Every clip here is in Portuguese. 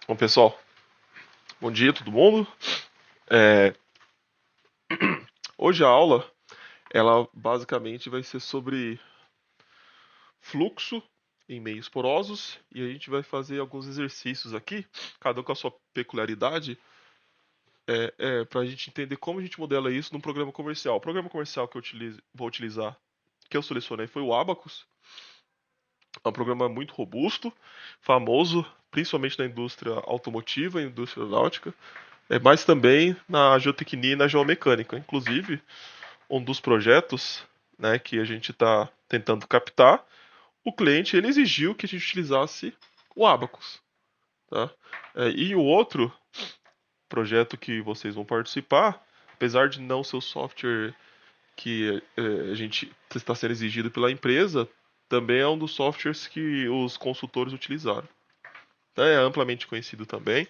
Bom, pessoal, bom dia todo mundo. É, Hoje a aula, ela basicamente vai ser sobre fluxo em meios porosos e a gente vai fazer alguns exercícios aqui, cada um com a sua peculiaridade, para a gente entender como a gente modela isso num programa comercial. O programa comercial que vou utilizar, que eu selecionei, foi o Abacus. É um programa muito robusto, famoso, principalmente na indústria automotiva e indústria aeronáutica, mas também na geotecnia e na geomecânica. Inclusive, um dos projetos, né, que a gente está tentando captar, o cliente ele exigiu que a gente utilizasse o Abacus, tá? E o outro projeto que vocês vão participar, apesar de não ser o software que a gente está sendo exigido pela empresa, também é um dos softwares que os consultores utilizaram. É amplamente conhecido também,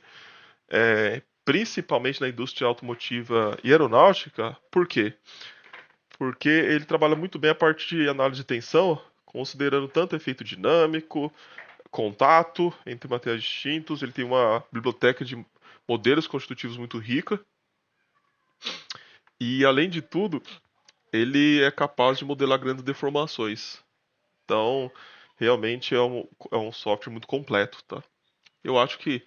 principalmente na indústria automotiva e aeronáutica. Por quê? Porque ele trabalha muito bem a parte de análise de tensão, considerando tanto efeito dinâmico, contato entre materiais distintos. Ele tem uma biblioteca de modelos constitutivos muito rica e, além de tudo, ele é capaz de modelar grandes deformações. Então, realmente é um software muito completo, tá? Eu acho que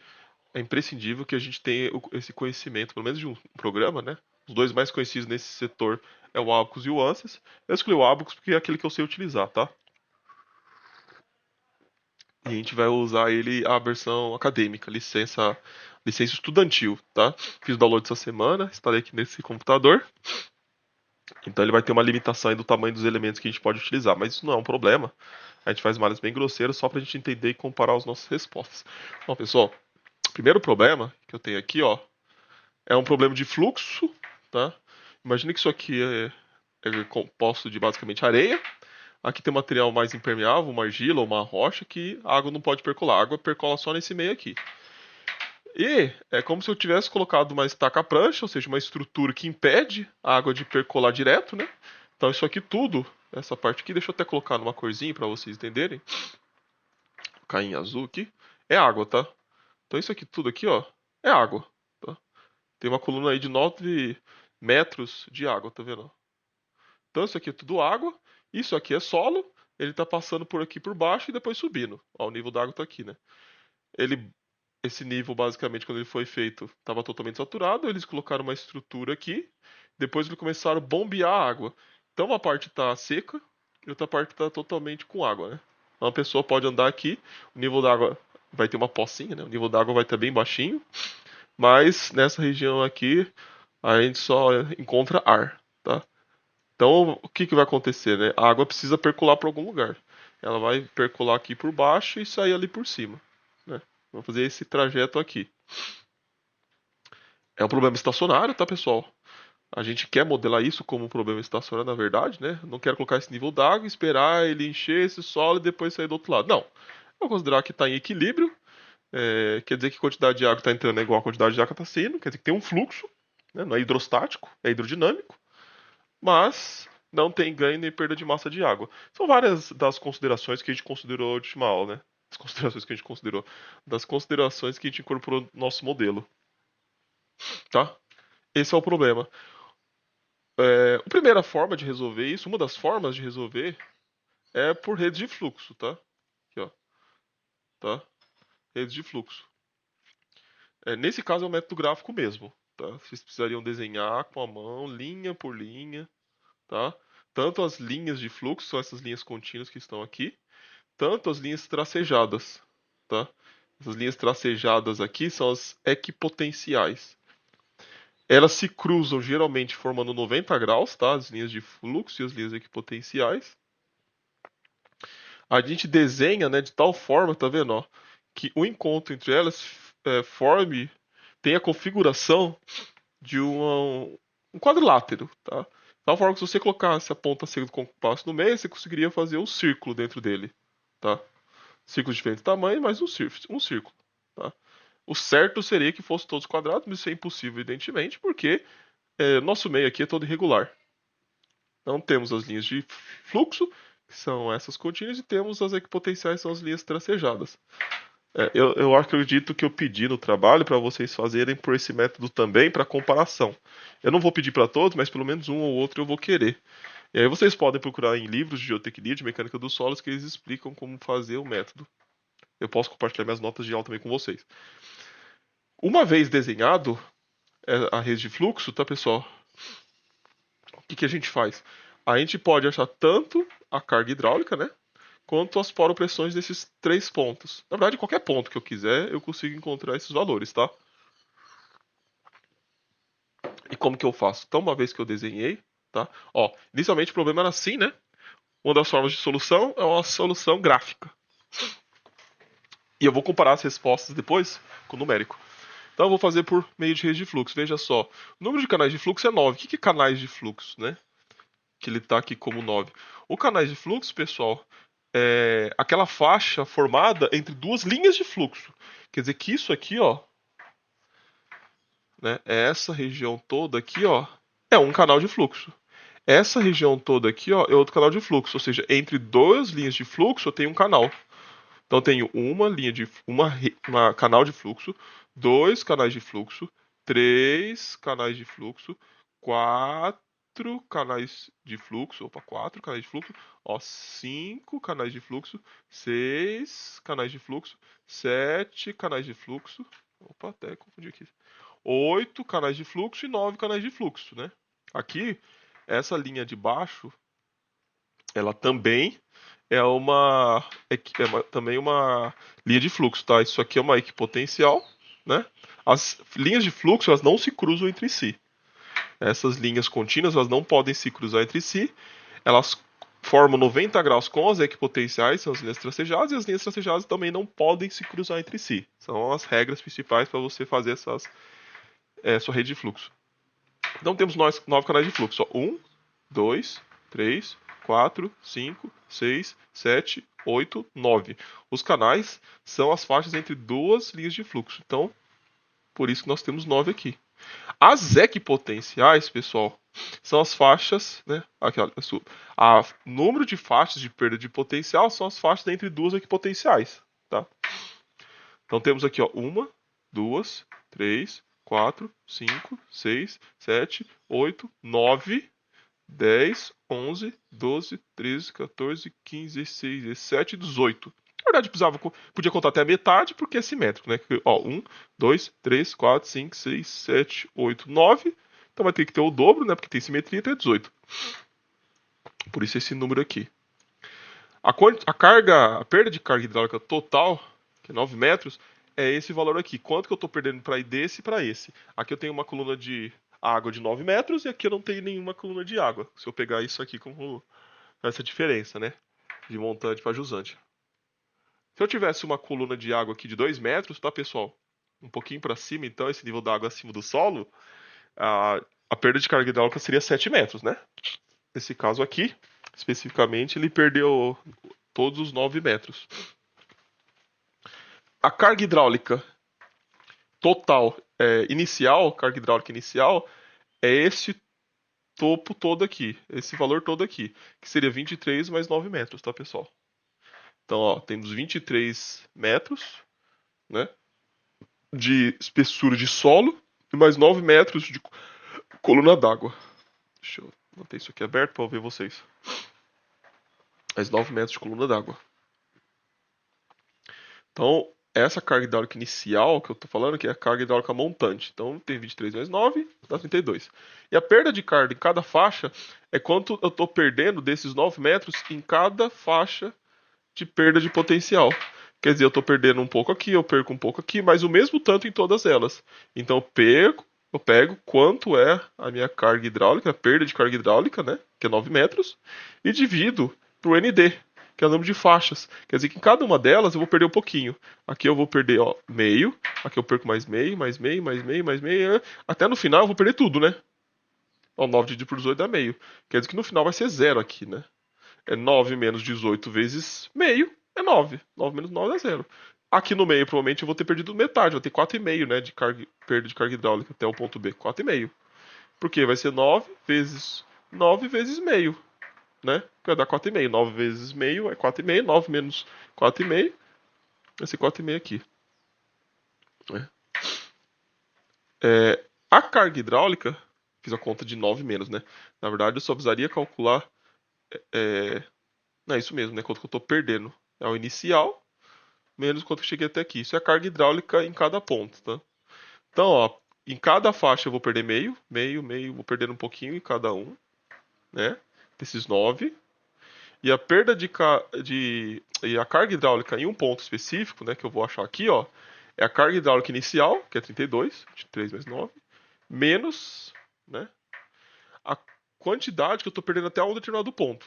é imprescindível que a gente tenha esse conhecimento, pelo menos de um programa, né? Os dois mais conhecidos nesse setor é o Abacus e o Ansys. Eu escolhi o Abacus porque é aquele que eu sei utilizar, tá? E a gente vai usar ele a versão acadêmica, licença estudantil, tá? Fiz o download essa semana, instalei aqui nesse computador. Então ele vai ter uma limitação aí do tamanho dos elementos que a gente pode utilizar, mas isso não é um problema. A gente faz malhas bem grosseiras só pra gente entender e comparar as nossas respostas. Bom, pessoal, o primeiro problema que eu tenho aqui, ó, é um problema de fluxo, tá? Imagine que isso aqui é composto de basicamente areia. Aqui tem um material mais impermeável, uma argila ou uma rocha que a água não pode percolar. A água percola só nesse meio aqui. E é como se eu tivesse colocado uma estaca prancha, ou seja, uma estrutura que impede a água de percolar direto, né? Então isso aqui tudo, essa parte aqui, deixa eu até colocar numa corzinha para vocês entenderem. Vou colocar em azul aqui. É água, tá? Então isso aqui tudo aqui, ó, é água, tá? Tem uma coluna aí de 9 metros de água, tá vendo? Então isso aqui é tudo água, isso aqui é solo, ele tá passando por aqui por baixo e depois subindo. Ó, o nível da água tá aqui, né? Ele, esse nível, basicamente, quando ele foi feito, estava totalmente saturado, eles colocaram uma estrutura aqui, depois eles começaram a bombear a água. Então uma parte tá seca e outra parte tá totalmente com água, né? Uma pessoa pode andar aqui, o nível da água vai ter uma pocinha, né? O nível da água vai estar bem baixinho, mas nessa região aqui a gente só encontra ar, tá? Então, o que que vai acontecer, né? A água precisa percolar para algum lugar. Ela vai percolar aqui por baixo e sair ali por cima, né? Vamos fazer esse trajeto aqui. É um problema estacionário, tá, pessoal? A gente quer modelar isso como um problema estacionário, na verdade, né? Não quero colocar esse nível d'água, esperar ele encher esse solo e depois sair do outro lado. Não. Eu vou considerar que está em equilíbrio. Quer dizer que a quantidade de água está entrando é igual a quantidade de água que está saindo. Quer dizer que tem um fluxo, né? Não é hidrostático, é hidrodinâmico. Mas não tem ganho nem perda de massa de água. São várias das considerações que a gente considerou na última aula, né? As considerações que a gente considerou. Das considerações que a gente incorporou no nosso modelo, tá? Esse é o problema. A primeira forma de resolver isso, uma das formas de resolver, é por redes de fluxo, tá? Aqui, ó, tá? Redes de fluxo. Nesse caso é o método gráfico mesmo, tá? Vocês precisariam desenhar com a mão, linha por linha, tá? Tanto as linhas de fluxo, são essas linhas contínuas que estão aqui, tanto as linhas tracejadas, tá? Essas linhas tracejadas aqui são as equipotenciais. Elas se cruzam geralmente formando 90 graus, tá? As linhas de fluxo e as linhas equipotenciais. A gente desenha, né, de tal forma, tá vendo, ó, que o encontro entre elas tem a configuração de um quadrilátero, tá? De tal forma que se você colocasse a ponta cega do compasso no meio, você conseguiria fazer um círculo dentro dele, tá? Círculos de diferente tamanho, mas um círculo, tá? O certo seria que fosse todos quadrados, mas isso é impossível, evidentemente, porque nosso meio aqui é todo irregular. Então temos as linhas de fluxo, que são essas contínuas, e temos as equipotenciais, que são as linhas tracejadas. Eu acredito que eu pedi no trabalho para vocês fazerem por esse método também para comparação. Eu não vou pedir para todos, mas pelo menos um ou outro eu vou querer. E aí vocês podem procurar em livros de geotecnia, de mecânica dos solos, que eles explicam como fazer o método. Eu posso compartilhar minhas notas de aula também com vocês. Uma vez desenhado a rede de fluxo, tá, pessoal? O que a gente faz? A gente pode achar tanto a carga hidráulica, né? Quanto as poropressões desses três pontos. Na verdade, qualquer ponto que eu quiser, eu consigo encontrar esses valores, tá? E como que eu faço? Então, uma vez que eu desenhei, tá? Ó, inicialmente o problema era assim, né? Uma das formas de solução é uma solução gráfica. E eu vou comparar as respostas depois com o numérico. Então eu vou fazer por meio de rede de fluxo. Veja só, o número de canais de fluxo é 9. O que é canais de fluxo, né? Que ele está aqui como 9. O canais de fluxo, pessoal, é aquela faixa formada entre duas linhas de fluxo. Quer dizer que isso aqui, ó, né, essa região toda aqui, ó, é um canal de fluxo. Essa região toda aqui, ó, é outro canal de fluxo. Ou seja, entre duas linhas de fluxo eu tenho um canal. Então eu tenho uma linha de uma canal de fluxo, dois canais de fluxo, três canais de fluxo, quatro canais de fluxo, opa, quatro canais de fluxo, ó, cinco canais de fluxo, seis canais de fluxo, sete canais de fluxo, opa, até confundi aqui, oito canais de fluxo e nove canais de fluxo, né? Aqui, essa linha de baixo, ela também também uma linha de fluxo, tá? Isso aqui é uma equipotencial, né? As linhas de fluxo elas não se cruzam entre si. Essas linhas contínuas elas não podem se cruzar entre si. Elas formam 90 graus com as equipotenciais, são as linhas tracejadas, e as linhas tracejadas também não podem se cruzar entre si. São as regras principais para você fazer sua rede de fluxo. Então temos nove canais de fluxo. Ó. 1, 2, 3, 4, 5, 6, 7, 8, 9. Os canais são as faixas entre duas linhas de fluxo. Então, por isso que nós temos 9 aqui. As equipotenciais, pessoal, são as faixas, né? Aqui, olha, a número de faixas de perda de potencial são as faixas entre duas equipotenciais, tá? Então temos aqui, ó, uma, duas, três, 4, 5, 6, 7, 8, 9, 10, 11, 12, 13, 14, 15, 16, 17, 18. Na verdade, podia contar até a metade, porque é simétrico, né? Ó, 1, 2, 3, 4, 5, 6, 7, 8, 9. Então vai ter que ter o dobro, né? Porque tem simetria, então é 18. Por isso esse número aqui. A perda de carga hidráulica total, que é 9 metros, é esse valor aqui. Quanto que eu estou perdendo para ir desse e para esse? Aqui eu tenho uma coluna de água de 9 metros e aqui eu não tenho nenhuma coluna de água. Se eu pegar isso aqui como essa diferença, né? De montante para jusante. Se eu tivesse uma coluna de água aqui de 2 metros, tá, pessoal? Um pouquinho para cima, então, esse nível da água acima do solo, a perda de carga hidráulica seria 7 metros, né? Nesse caso aqui, especificamente, ele perdeu todos os 9 metros. A carga hidráulica total inicial, carga hidráulica inicial, é esse topo todo aqui, esse valor todo aqui, que seria 23 mais 9 metros, tá, pessoal? Então, ó, temos 23 metros, né, de espessura de solo e mais 9 metros de coluna d'água. Deixa eu manter isso aqui aberto para ver vocês. Mais 9 metros de coluna d'água. Então, essa carga hidráulica inicial que eu estou falando, que é a carga hidráulica montante. Então, tem 23 mais 9, dá 32. E a perda de carga em cada faixa é quanto eu estou perdendo desses 9 metros em cada faixa de perda de potencial. Quer dizer, eu estou perdendo um pouco aqui, eu perco um pouco aqui, mas o mesmo tanto em todas elas. Então, eu pego quanto é a minha carga hidráulica, a perda de carga hidráulica, né, que é 9 metros, e divido por ND, que é o número de faixas. Quer dizer que em cada uma delas eu vou perder um pouquinho. Aqui eu vou perder, ó, meio, aqui eu perco mais meio, mais meio, mais meio, mais meio, até no final eu vou perder tudo, né? Ó, 9 dividido por 18 dá meio. Quer dizer que no final vai ser zero aqui, né? É 9 menos 18 vezes meio, é 9. 9 menos 9 é zero. Aqui no meio, provavelmente, eu vou ter perdido metade. Vou ter 4,5, né, de perda de carga hidráulica até o ponto B. 4,5. Porque vai ser 9 vezes meio, né? Vai dar 4,5. 9 vezes meio é 4,5. 9 menos 4,5 esse 4,5 aqui. Né? A carga hidráulica, fiz a conta de 9 menos, né? Na verdade, eu só precisaria calcular. Não, é isso mesmo, né? Quanto que eu estou perdendo. É o inicial, menos quanto que eu cheguei até aqui. Isso é a carga hidráulica em cada ponto, tá? Então, ó, em cada faixa eu vou perder meio, vou perdendo um pouquinho em cada um, né? Desses 9. E a perda e a carga hidráulica em um ponto específico, né, que eu vou achar aqui, ó, é a carga hidráulica inicial, que é 32, 23 mais 9, menos, né, a quantidade que eu estou perdendo até um determinado ponto,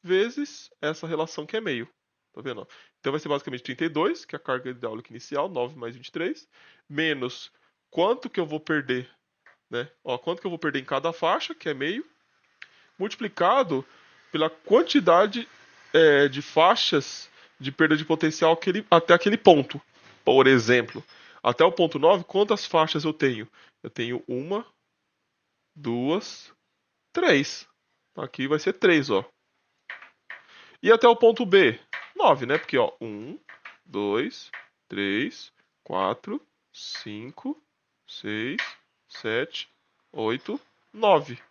vezes essa relação que é meio. Tá vendo? Então vai ser basicamente 32, que é a carga hidráulica inicial, 9 mais 23, menos quanto que eu vou perder, né? Ó, quanto que eu vou perder em cada faixa, que é meio, multiplicado pela quantidade de faixas de perda de potencial até aquele ponto. Por exemplo, até o ponto 9, quantas faixas eu tenho? Eu tenho uma, duas, três. Aqui vai ser 3, ó. E até o ponto B, 9, né? Porque, ó, 1, 2, 3, 4, 5, 6, 7, 8, 9.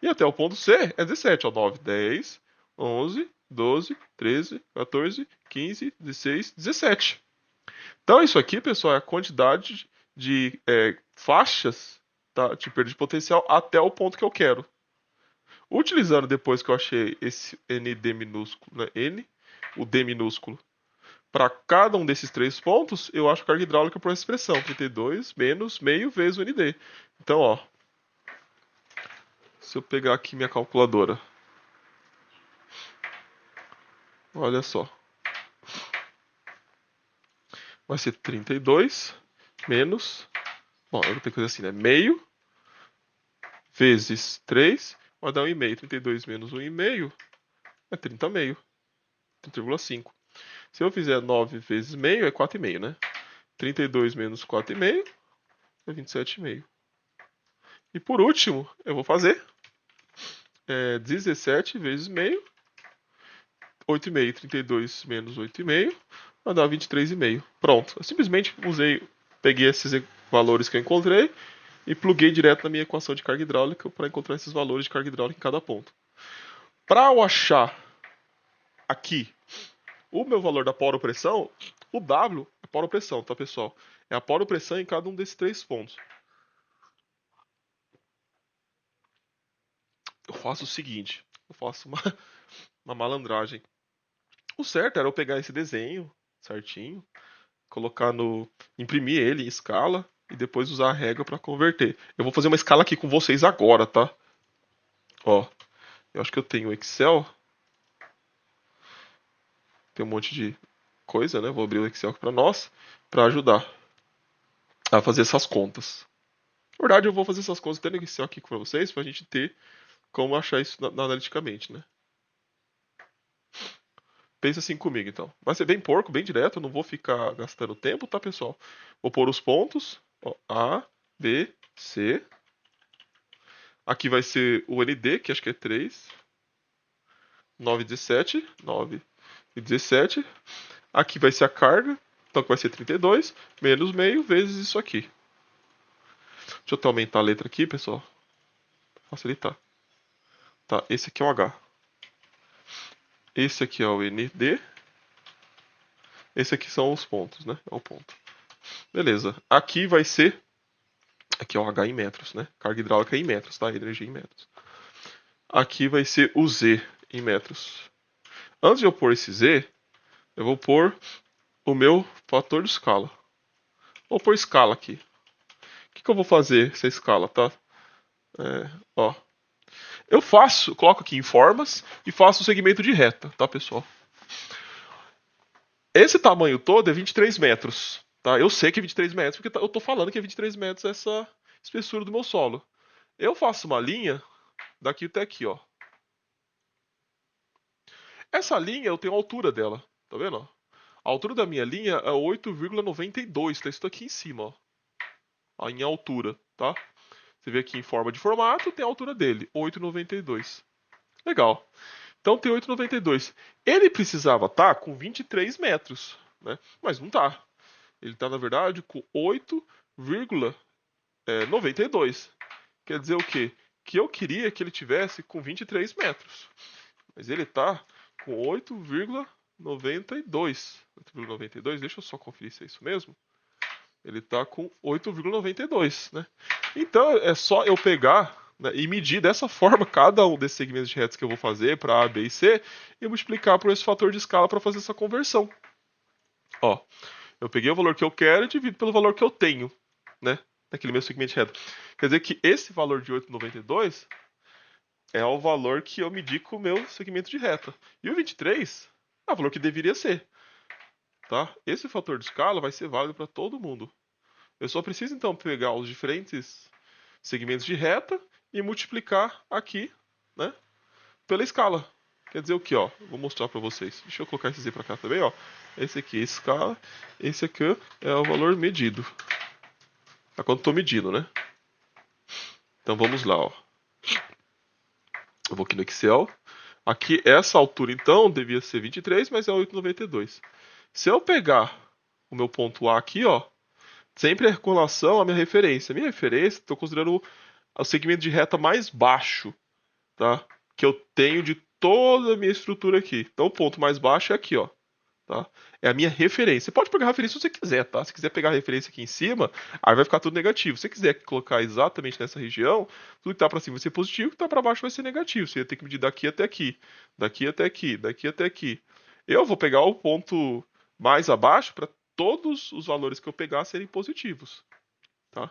E até o ponto C é 17, ó, 9, 10, 11, 12, 13, 14, 15, 16, 17. Então isso aqui, pessoal, é a quantidade de faixas, tá, de perda de potencial até o ponto que eu quero. Utilizando depois que eu achei esse ND minúsculo, né, N, o D minúsculo, para cada um desses 3 pontos, eu acho a carga hidráulica por essa expressão, 32 menos meio vezes o ND. Então, ó, se eu pegar aqui minha calculadora, olha só, vai ser 32 menos, bom, eu vou ter que fazer assim, né, meio vezes 3, vai dar 1,5. 32 menos 1,5 é 30 meio, 30,5. Se eu fizer 9 vezes meio, é 4,5, né? 32 menos 4,5 é 27,5. E por último, eu vou fazer 17 vezes meio, 8,5. 32 menos 8,5 vai dar 23,5. Pronto. Eu simplesmente peguei esses valores que eu encontrei e pluguei direto na minha equação de carga hidráulica para encontrar esses valores de carga hidráulica em cada ponto. Para eu achar aqui o meu valor da poropressão, o W é poropressão, tá, pessoal? É a poropressão em cada um desses 3 pontos. Eu faço o seguinte, eu faço uma malandragem. O certo era eu pegar esse desenho certinho, colocar imprimir ele em escala e depois usar a régua para converter. Eu vou fazer uma escala aqui com vocês agora, tá? Ó, eu acho que eu tenho o Excel, tem um monte de coisa, né? Vou abrir o Excel aqui para nós, para ajudar a fazer essas contas. Na verdade, eu vou fazer essas contas tendo o Excel aqui com vocês, para a gente ter como achar isso analiticamente, né? Pensa assim comigo, então. Vai ser bem porco, bem direto, eu não vou ficar gastando tempo, tá, pessoal? Vou pôr os pontos, ó, A, B, C. Aqui vai ser o ND, que acho que é 3. 9 e 17. 9 e 17. Aqui vai ser a carga, então que vai ser 32, menos meio, vezes isso aqui. Deixa eu até aumentar a letra aqui, pessoal. Pra facilitar. Tá, esse aqui é o H. Esse aqui é o ND. Esse aqui são os pontos, né? É o ponto. Beleza. Aqui vai ser. Aqui é o H em metros, né? Carga hidráulica em metros, tá? Energia em metros. Aqui vai ser o Z em metros. Antes de eu pôr esse Z, eu vou pôr o meu fator de escala. Vou pôr escala aqui. O que eu vou fazer essa escala, tá? Ó. Eu coloco aqui em formas e faço o segmento de reta, tá, pessoal? Esse tamanho todo é 23 metros, tá? Eu sei que é 23 metros porque eu tô falando que é 23 metros essa espessura do meu solo. Eu faço uma linha daqui até aqui, ó. Essa linha eu tenho a altura dela, tá vendo? A altura da minha linha é 8,92, tá isso aqui em cima, ó. Em altura, tá? Você vê aqui em forma de formato, tem a altura dele, 8,92. Legal. Então tem 8,92. Ele precisava estar com 23 metros. né? Mas não tá. Ele tá, na verdade, com 8,92. Quer dizer o quê? Que eu queria que ele tivesse com 23 metros. Mas ele tá com 8,92. 8,92, deixa eu só conferir se é isso mesmo. Ele tá com 8,92, né? Então é só eu pegar, né, e medir dessa forma cada um desses segmentos de retas que eu vou fazer para A, B e C e multiplicar por esse fator de escala para fazer essa conversão. Ó, eu peguei o valor que eu quero e divido pelo valor que eu tenho, né? Naquele meu segmento de reta. Quer dizer que esse valor de 8,92 é o valor que eu medi com o meu segmento de reta. E o 23 é o valor que deveria ser, tá? Esse fator de escala vai ser válido para todo mundo. Eu só preciso então pegar os diferentes segmentos de reta e multiplicar aqui, né, pela escala. Quer dizer o que, ó? Vou mostrar para vocês. Deixa eu colocar esse Z para cá também, ó. Esse aqui é a escala, esse aqui é o valor medido. É quanto estou medindo, né? Então vamos lá, ó. Eu vou aqui no Excel. Aqui, essa altura, então, devia ser 23, mas é 8,92. Se eu pegar o meu ponto A aqui, ó, sempre é com relação à minha referência. Minha referência, estou considerando o segmento de reta mais baixo, tá? Que eu tenho de toda a minha estrutura aqui. Então, o ponto mais baixo é aqui, ó. Tá? É a minha referência. Você pode pegar a referência se você quiser, tá? Se quiser pegar a referência aqui em cima, aí vai ficar tudo negativo. Se você quiser colocar exatamente nessa região, tudo que tá para cima vai ser positivo, o que tá para baixo vai ser negativo. Você ia ter que medir daqui até aqui, daqui até aqui, daqui até aqui. Eu vou pegar o ponto mais abaixo para todos os valores que eu pegar serem positivos, tá?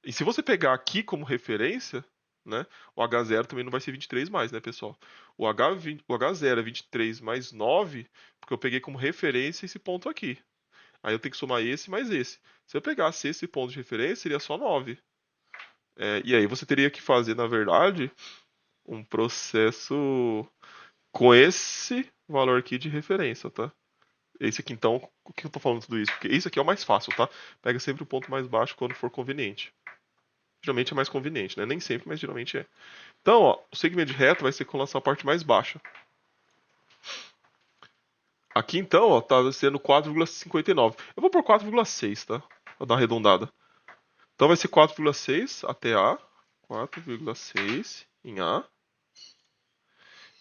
E se você pegar aqui como referência, né, o H0 também não vai ser 23 mais, né, pessoal? O H0 é 23 mais 9, porque eu peguei como referência esse ponto aqui. Aí eu tenho que somar esse mais esse. Se eu pegasse esse ponto de referência, seria só 9. E aí você teria que fazer, na verdade, um processo com esse valor aqui de referência, tá? Esse aqui, então, o que eu tô falando tudo isso? Porque esse aqui é o mais fácil, tá? Pega sempre o ponto mais baixo quando for conveniente. Geralmente é mais conveniente, né? Nem sempre, mas geralmente é. Então, ó, o segmento de reta vai ser com a parte mais baixa. Aqui, então, ó, tá sendo 4,59. Eu vou por 4,6, tá? Vou dar uma arredondada. Então vai ser 4,6 até A. 4,6 em A.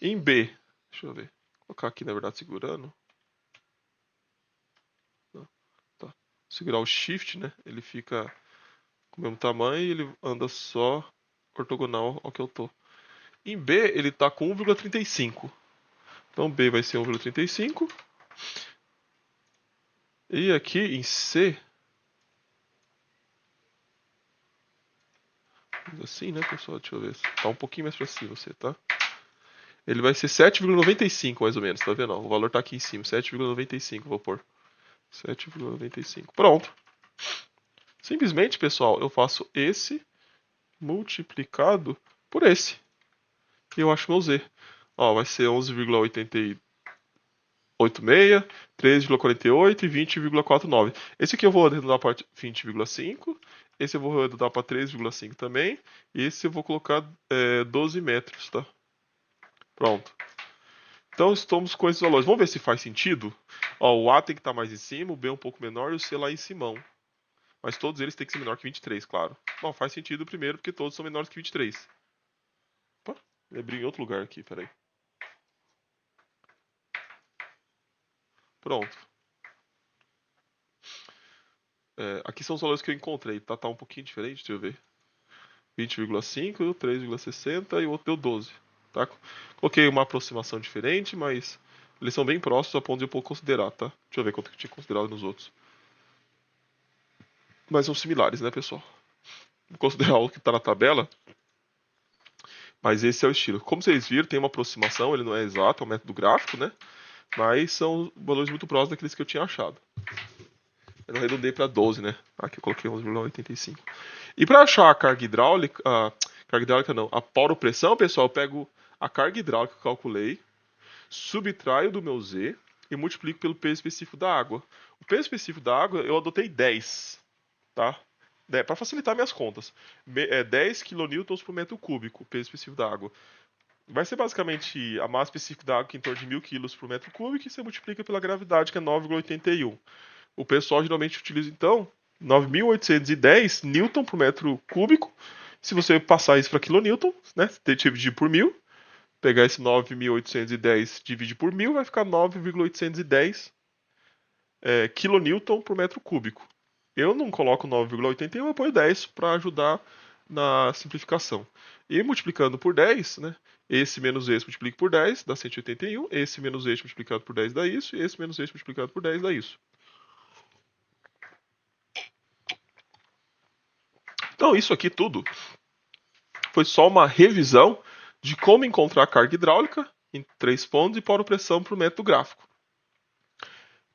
Em B, deixa eu ver. Vou colocar aqui, na verdade, segurando. Tá. Segurar o Shift, né? Ele fica com o mesmo tamanho e ele anda só ortogonal ao que eu tô. Em B, ele tá com 1,35. Então B vai ser 1,35. E aqui em C, assim, né, pessoal? Deixa eu ver. Tá um pouquinho mais pra cima você, tá? Ele vai ser 7,95 mais ou menos, tá vendo? O valor tá aqui em cima, 7,95, vou pôr. 7,95. Pronto. Simplesmente, pessoal, eu faço esse multiplicado por esse. E eu acho meu Z. Ó, vai ser 11,86, 13,48 e 20,49. Esse aqui eu vou arredondar para 20,5. Esse eu vou arredondar para 3,5 também. E esse eu vou colocar 12 metros, tá? Pronto. Então estamos com esses valores. Vamos ver se faz sentido? Ó, o A tem que estar mais em cima, o B um pouco menor e o C lá em cima. Mas todos eles têm que ser menor que 23, claro. Bom, faz sentido primeiro porque todos são menores que 23. Opa, me abri em outro lugar aqui, peraí. Pronto. Aqui são os valores que eu encontrei, tá? Tá um pouquinho diferente, deixa eu ver. 20,5, 3,60 e o outro deu 12. Tá? Coloquei uma aproximação diferente, mas eles são bem próximos a ponto de eu poder considerar, tá? Deixa eu ver quanto que eu tinha considerado nos outros. Mas são similares, né, pessoal? Vou considerar o que está na tabela, mas esse é o estilo. Como vocês viram, tem uma aproximação, ele não é exato, é um método gráfico, né? Mas são valores muito próximos daqueles que eu tinha achado. Eu não arredondei para 12, né? Aqui eu coloquei 11,85. E para achar a carga hidráulica, a poropressão, pessoal, eu pego a carga hidráulica que eu calculei, subtraio do meu Z e multiplico pelo peso específico da água. O peso específico da água eu adotei 10, tá? Para facilitar minhas contas. 10 kN por metro cúbico, o peso específico da água. vai ser basicamente a massa específica da água, que é em torno de 1.000 quilos por metro cúbico, e você multiplica pela gravidade, que é 9,81. O pessoal geralmente utiliza, então, 9.810 newton por metro cúbico. Se você passar isso para quilonewton, né, dividir por 1.000, pegar esse 9.810 dividir por 1.000, vai ficar 9,810 kilonewton por metro cúbico. Eu não coloco 9,81, eu ponho 10 para ajudar na simplificação. E multiplicando por 10, né? Esse menos esse multiplica por 10 dá 181. Esse menos esse multiplicado por 10 dá isso. E esse menos esse multiplicado por 10 dá isso. Então, isso aqui tudo foi só uma revisão de como encontrar a carga hidráulica em 3 pontos e pôr pressão para o método gráfico.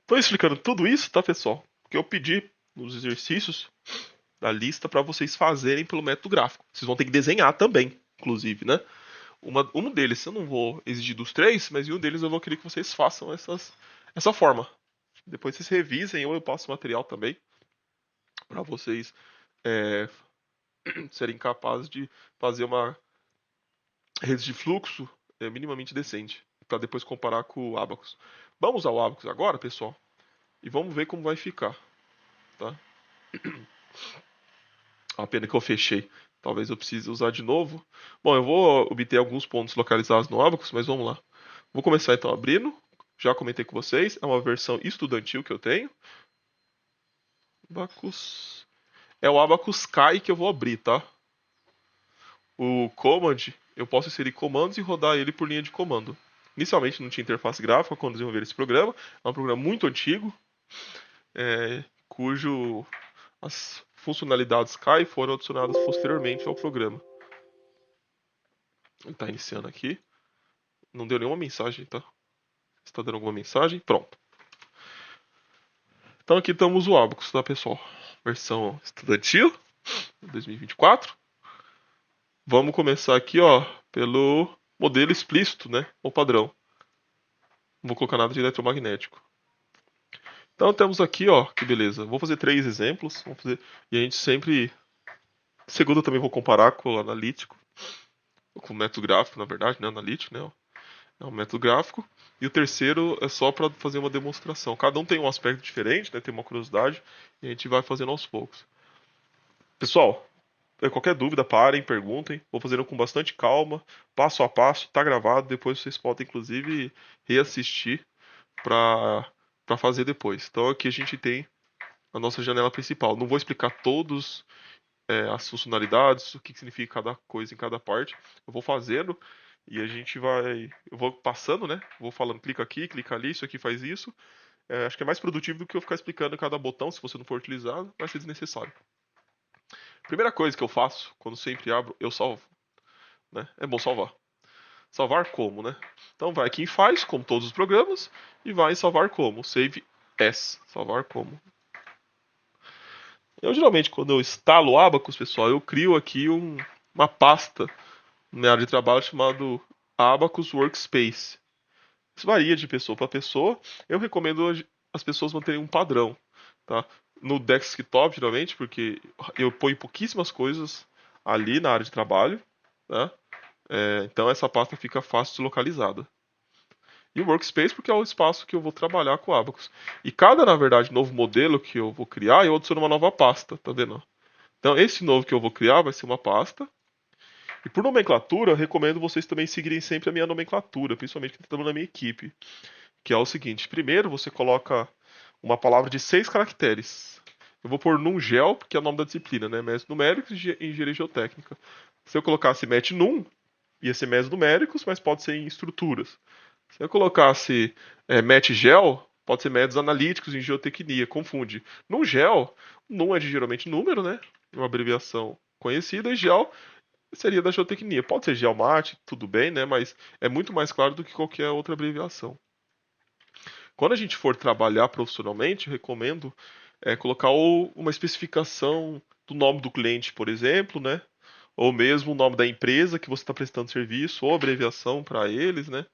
Estou explicando tudo isso, tá, pessoal? Que eu pedi nos exercícios da lista para vocês fazerem pelo método gráfico. Vocês vão ter que desenhar também, inclusive, né? Um deles eu não vou exigir dos 3, mas em um deles eu vou querer que vocês façam essa forma. Depois vocês revisem ou eu passo material também para vocês é, serem capazes de fazer uma rede de fluxo minimamente decente para depois comparar com o Abacus. Vamos usar o Abacus agora, pessoal, e vamos ver como vai ficar, tá? A pena que eu fechei. Talvez eu precise usar de novo. Bom, eu vou obter alguns pontos localizados no Abacus, mas vamos lá. Vou começar então abrindo. Já comentei com vocês, é uma versão estudantil que eu tenho. Abacus. É o Abacus Sky que eu vou abrir, tá? O Command, eu posso inserir comandos e rodar ele por linha de comando. Inicialmente não tinha interface gráfica quando desenvolver esse programa. É um programa muito antigo, cujo as funcionalidades Sky foram adicionadas posteriormente ao programa. Ele está iniciando aqui. Não deu nenhuma mensagem, tá? Está dando alguma mensagem? Pronto. Então aqui estamos o Abacus, tá, pessoal? Versão estudantil, 2024. Vamos começar aqui, ó, pelo modelo explícito, né? O padrão. Não vou colocar nada de eletromagnético. Então temos aqui, ó, que beleza. Vou fazer 3 exemplos. Vamos fazer... E a gente sempre... Segundo eu também vou comparar com o analítico. Com o método gráfico, na verdade, né? Analítico, né? É um método gráfico. E o terceiro é só para fazer uma demonstração. Cada um tem um aspecto diferente, né? Tem uma curiosidade. E a gente vai fazendo aos poucos. Pessoal, qualquer dúvida, parem, perguntem. Vou fazendo com bastante calma, passo a passo. Tá gravado. Depois vocês podem, inclusive, reassistir para fazer depois. Então aqui a gente tem a nossa janela principal. Não vou explicar todos as funcionalidades, o que significa cada coisa em cada parte. Eu vou fazendo e a gente vai. Eu vou passando, né? Vou falando, clica aqui, clica ali, isso aqui faz isso. Acho que é mais produtivo do que eu ficar explicando cada botão, se você não for utilizado, vai ser desnecessário. Primeira coisa que eu faço, quando sempre abro, eu salvo. Né? É bom salvar. Salvar como, né? Então vai aqui em Faz, como todos os programas, e vai em salvar como. Save as. Salvar como. Eu geralmente, quando eu instalo o Abacus, pessoal, eu crio aqui uma pasta na minha área de trabalho chamado Abacus Workspace. Isso varia de pessoa para pessoa. Eu recomendo as pessoas manterem um padrão, tá? No desktop, geralmente, porque eu ponho pouquíssimas coisas ali na área de trabalho, tá? Então essa pasta fica fácil de localizada. E o Workspace porque é o espaço que eu vou trabalhar com o Abacus. E cada, na verdade, novo modelo que eu vou criar, eu adiciono uma nova pasta, tá vendo? Então esse novo que eu vou criar vai ser uma pasta. E por nomenclatura, eu recomendo vocês também seguirem sempre a minha nomenclatura, principalmente quem está trabalhando na minha equipe. Que é o seguinte: primeiro você coloca uma palavra de 6 caracteres. Eu vou pôr num gel, porque é o nome da disciplina, né? Métodos numéricos e engenharia geotécnica. Se eu colocasse MET num, ia ser métodos numéricos, mas pode ser em estruturas. Se eu colocasse MET gel, pode ser métodos analíticos em geotecnia, confunde. Num gel, num é de geralmente número, né? Uma abreviação conhecida, e gel seria da geotecnia. Pode ser geomate, tudo bem, né? Mas é muito mais claro do que qualquer outra abreviação. Quando a gente for trabalhar profissionalmente, eu recomendo colocar uma especificação do nome do cliente, por exemplo, né? Ou mesmo o nome da empresa que você está prestando serviço, ou abreviação para eles, né?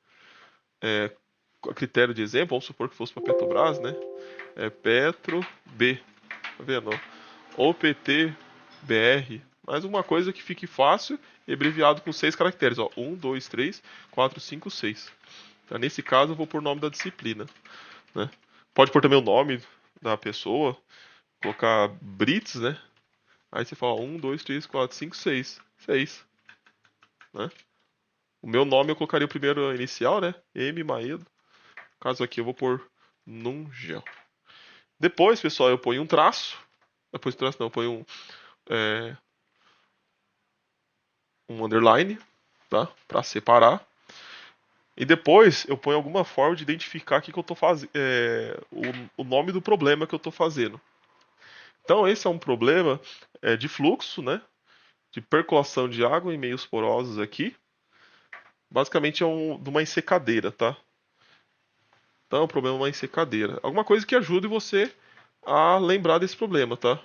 A critério de exemplo, vamos supor que fosse para Petrobras, né? Petro B, tá vendo? Ou PT BR, Mas uma coisa que fique fácil e abreviado com 6 caracteres. Ó, 1, 2, 3, 4, 5, 6. Então, nesse caso, eu vou pôr o nome da disciplina. Né? Pode pôr também o nome da pessoa. Colocar Brits, né? Aí você fala 1, 2, 3, 4, 5, 6. 6. Né? O meu nome eu colocaria o primeiro inicial, né? M Maeda. No caso aqui eu vou pôr Nungel. Depois, pessoal, eu ponho um traço. Depois do traço não, eu ponho um underline, tá? Para separar. E depois eu ponho alguma forma de identificar o que eu tô fazendo, o nome do problema que eu estou fazendo. Então esse é um problema de fluxo, né? De percolação de água em meios porosos aqui. Basicamente é de uma ensecadeira, tá? Então é um problema de uma ensecadeira. Alguma coisa que ajude você a lembrar desse problema, tá?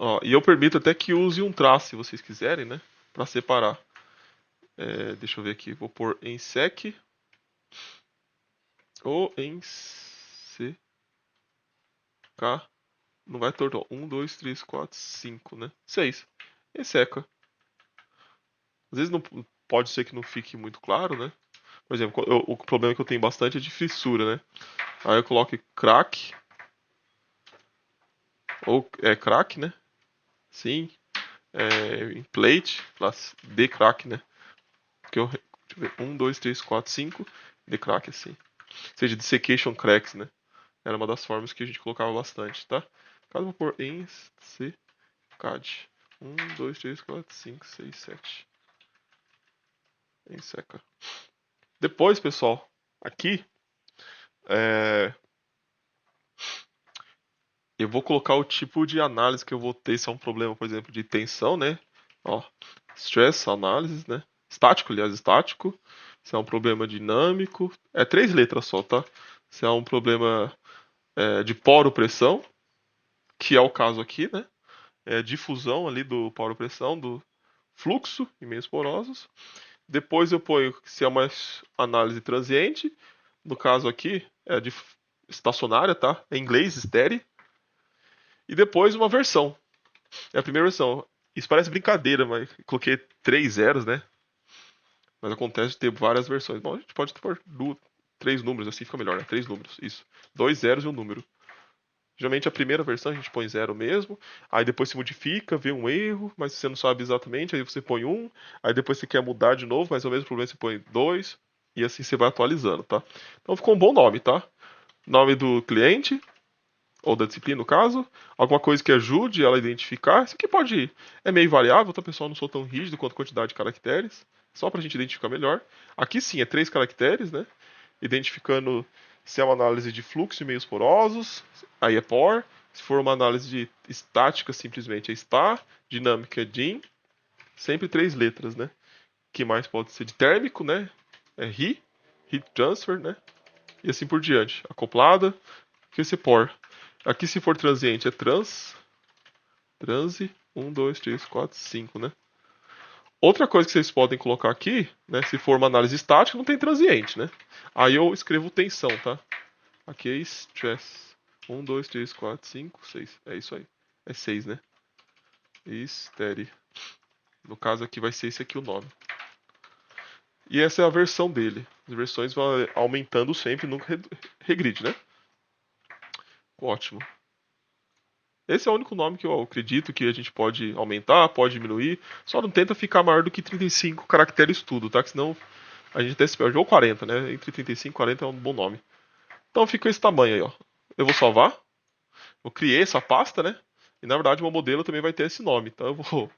Ó, e eu permito até que use um traço, se vocês quiserem, né? Para separar. Deixa eu ver aqui. Vou pôr em sec ou em CK. Não vai tornar. 1, 2, 3, 4, 5, né? 6. E seca. Às vezes não pode ser que não fique muito claro, né? Por exemplo, o problema que eu tenho bastante é de fissura, né? Aí eu coloco crack. Ou crack, né? Sim. Em plate. De crack, né? Deixa eu ver. 1, 2, 3, 4, 5. De crack, assim. Ou seja, desiccation cracks, né? Era uma das formas que a gente colocava bastante, tá? Caso eu vou pôr em CAD. 1, 2, 3, 4, 5, 6, 7. Em seca. Depois, pessoal, aqui eu vou colocar o tipo de análise que eu vou ter se é um problema, por exemplo, de tensão, né? Ó, stress analysis, né? Estático, aliás, estático. Se é um problema dinâmico, é 3 letras só, tá? Se é um problema de poro-pressão, que é o caso aqui, né? Difusão ali do poro-pressão, do fluxo em meios porosos. Depois eu ponho se é uma análise transiente, no caso aqui é de estacionária, tá? Em inglês, steady. E depois uma versão. É a primeira versão. Isso parece brincadeira, mas coloquei 3 zeros, né? Mas acontece de ter várias versões. Bom, a gente pode pôr 3 números, assim fica melhor, né? 3 números, isso. 2 zeros e um número. Geralmente a primeira versão a gente põe 0 mesmo, aí depois se modifica, vê um erro, mas você não sabe exatamente, aí você põe 1, aí depois você quer mudar de novo, mas é o mesmo problema, você põe 2, e assim você vai atualizando, tá? Então ficou um bom nome, tá? Nome do cliente, ou da disciplina no caso, alguma coisa que ajude ela a identificar. Isso aqui pode é meio variável, tá pessoal? Não sou tão rígido quanto a quantidade de caracteres, só pra gente identificar melhor. Aqui sim é 3 caracteres, né? Identificando se é uma análise de fluxo e meios porosos, aí é POR. Se for uma análise de estática, simplesmente é STA, dinâmica é DIN, sempre 3 letras, né? Que mais pode ser de térmico, né? É RI, Heat Transfer, né? E assim por diante. Acoplada, que esse POR. Aqui se for transiente é transe, 1, 2, 3, 4, 5, né? Outra coisa que vocês podem colocar aqui, né? Se for uma análise estática, não tem transiente, né? Aí eu escrevo tensão, tá? Aqui é stress. 1, 2, 3, 4, 5, 6. É isso aí. É 6, né? Steady. No caso aqui vai ser esse aqui o nome. E essa é a versão dele. As versões vão aumentando sempre, nunca regride, né? Ótimo. Esse é o único nome que eu acredito que a gente pode aumentar, pode diminuir. Só não tenta ficar maior do que 35 caracteres tudo, tá? Que senão a gente até se perde. Ou 40, né? Entre 35 e 40 é um bom nome. Então fica esse tamanho aí, ó. Eu vou salvar. Eu criei essa pasta, né? E na verdade o meu modelo também vai ter esse nome. Então eu vou.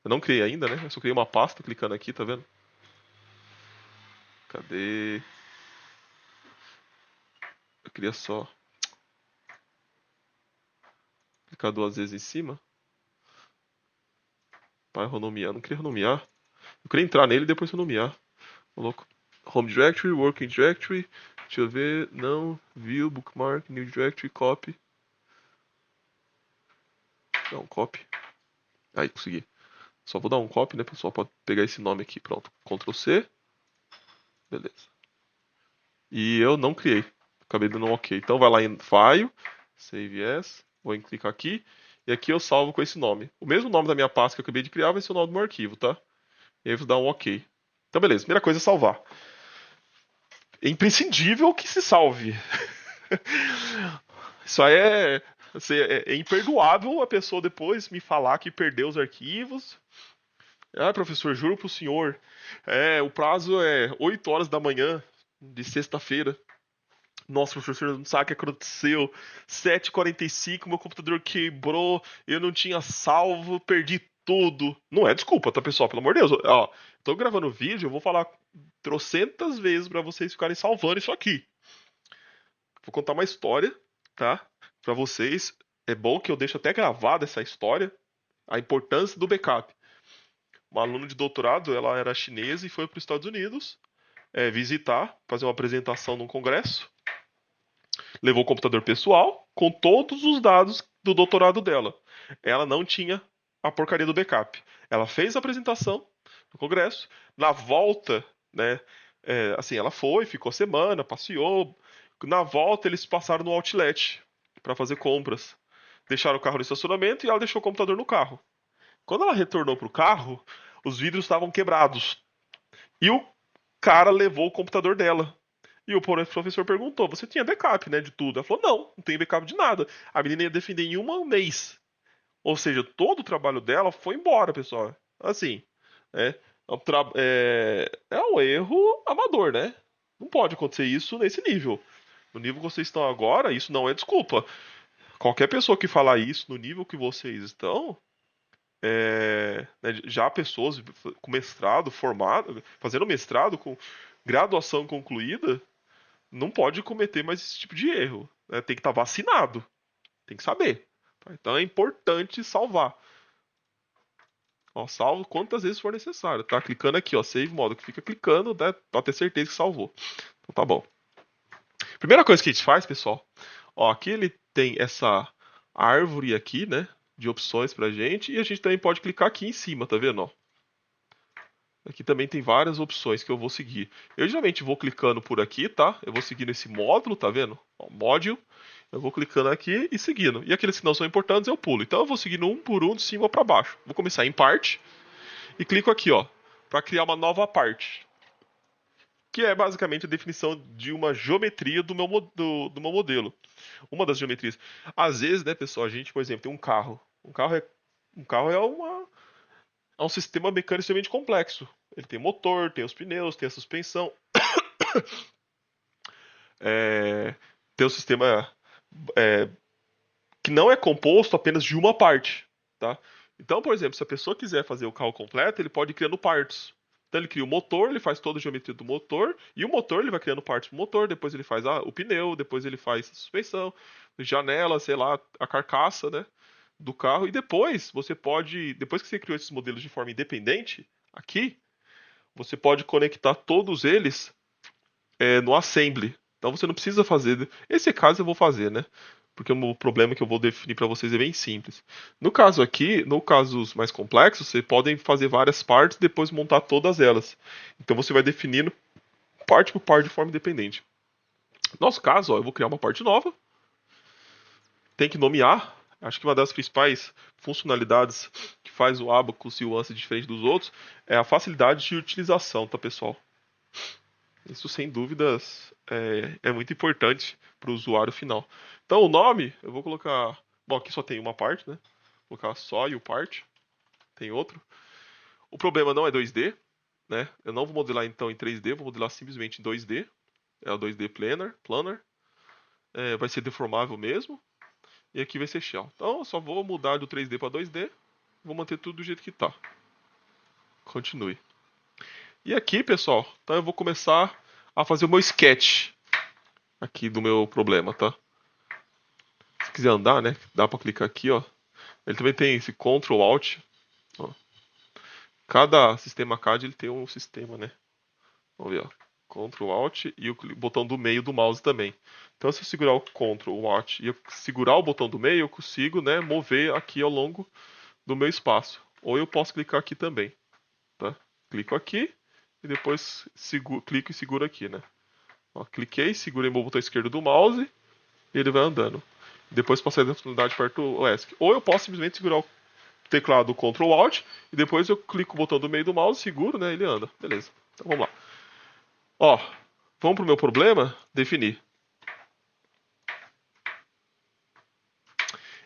Eu não criei ainda, né? Eu só criei uma pasta clicando aqui, tá vendo? Cadê? Eu queria só clicar 2 vezes em cima. Para renomear. Não queria renomear. Eu queria entrar nele e depois renomear. Louco. Home directory, working directory. Deixa eu ver. Não. View, bookmark, new directory, copy. Não, copy. Aí, consegui. Só vou dar um copy, né, pessoal? Pode pegar esse nome aqui. Pronto. Ctrl C. Beleza. E eu não criei. Acabei dando um OK. Então vai lá em File. Save as. Vou clicar aqui. E aqui eu salvo com esse nome. O mesmo nome da minha pasta que eu acabei de criar vai ser o nome do meu arquivo, tá? E aí eu vou dar um OK. Então, beleza. Primeira coisa é salvar. É imprescindível que se salve. Isso aí assim, é imperdoável a pessoa depois me falar que perdeu os arquivos. Ah, professor, juro pro senhor. O prazo é 8 horas da manhã de sexta-feira. Nossa, professor, não sabe o que aconteceu. 7h45, meu computador quebrou, eu não tinha salvo, perdi tudo. Não é desculpa, tá, pessoal? Pelo amor de Deus. Ó, tô gravando vídeo, eu vou falar trocentas vezes pra vocês ficarem salvando isso aqui. Vou contar uma história, tá? Pra vocês. É bom que eu deixo até gravada essa história. A importância do backup. Uma aluna de doutorado, ela era chinesa e foi para os Estados Unidos visitar, fazer uma apresentação num congresso. Levou o computador pessoal com todos os dados do doutorado dela. Ela não tinha a porcaria do backup. Ela fez a apresentação no congresso. Na volta, né? Assim, ela foi, ficou semana, passeou. Na volta, eles passaram no outlet para fazer compras. Deixaram o carro no estacionamento e ela deixou o computador no carro. Quando ela retornou pro carro, os vidros estavam quebrados. E o cara levou o computador dela. E o professor perguntou: Você tinha backup, né, de tudo? Ela falou: Não tenho backup de nada. A menina ia defender em um mês. Ou seja, todo o trabalho dela foi embora, pessoal. Assim, é um erro amador, né? Não pode acontecer isso nesse nível. No nível que vocês estão agora, isso não é desculpa. Qualquer pessoa que falar isso no nível que vocês estão, né, já pessoas com mestrado formado, fazendo mestrado com graduação concluída, não pode cometer mais esse tipo de erro. Né? Tem que estar vacinado, tem que saber. Tá? Então é importante salvar. Ó, salvo quantas vezes for necessário. Tá clicando aqui, ó, save modo, que fica clicando, né, pra ter certeza que salvou. Então tá bom. Primeira coisa que a gente faz, pessoal, ó, aqui ele tem essa árvore aqui, né, de opções pra gente, e a gente também pode clicar aqui em cima, tá vendo, ó? Aqui também tem várias opções que eu vou seguir. Eu geralmente vou clicando por aqui, tá? Eu vou seguindo esse módulo, tá vendo? Ó, módulo. Eu vou clicando aqui e seguindo. E aqueles que não são importantes eu pulo. Então eu vou seguindo um por um, de cima para baixo. Vou começar em parte e clico aqui, ó, para criar uma nova parte. Que é basicamente a definição de uma geometria do meu modelo. Uma das geometrias. Às vezes, né, pessoal, a gente, por exemplo, tem um carro. Um carro é um sistema mecânico extremamente complexo. Ele tem motor, tem os pneus, tem a suspensão, é, tem o sistema é, que não é composto apenas de uma parte, tá? Então, por exemplo, se a pessoa quiser fazer o carro completo, ele pode ir criando partes. Então ele cria o motor, ele faz toda a geometria do motor, e o motor ele vai criando partes do motor, depois ele faz o pneu, depois ele faz a suspensão, janela, sei lá, a carcaça, né, do carro, e depois você pode, depois que você criou esses modelos de forma independente, aqui, você pode conectar todos eles no assembly. Então você não precisa fazer. Esse caso eu vou fazer, né? Porque o problema que eu vou definir para vocês é bem simples. No caso aqui, no casos mais complexos, você podem fazer várias partes e depois montar todas elas. Então você vai definindo parte por parte de forma independente. No nosso caso, ó, eu vou criar uma parte nova. Tem que nomear. Acho que uma das principais funcionalidades que faz o Abacus e o ANSYS diferente dos outros é a facilidade de utilização, tá, pessoal? Isso, sem dúvidas, é muito importante para o usuário final. Então, o nome, eu vou colocar. Bom, aqui só tem uma parte, né? Vou colocar só e o part. Tem outro. O problema não é 2D, né? Eu não vou modelar então em 3D, vou modelar simplesmente em 2D. É o 2D Planner. Vai ser deformável mesmo. E aqui vai ser Shell. Então, eu só vou mudar do 3D para 2D. Vou manter tudo do jeito que está. Continue. E aqui, pessoal, então eu vou começar a fazer o meu sketch aqui do meu problema, tá? Se quiser andar, né? Dá pra clicar aqui, ó. Ele também tem esse Ctrl Alt. Ó. Cada sistema CAD ele tem um sistema, né? Vamos ver, ó. Ctrl Alt e o botão do meio do mouse também. Então, se eu segurar o Ctrl Alt e eu segurar o botão do meio, eu consigo, né, mover aqui ao longo do meu espaço. Ou eu posso clicar aqui também, tá? Clico aqui e depois clico e seguro aqui, né? Ó, cliquei, segurei meu botão esquerdo do mouse e ele vai andando. Depois passar a unidade perto do ESC. Ou eu posso simplesmente segurar o teclado Ctrl Alt e depois eu clico o botão do meio do mouse, seguro, né? Ele anda. Beleza. Então vamos lá. Ó, vamos pro meu problema, definir.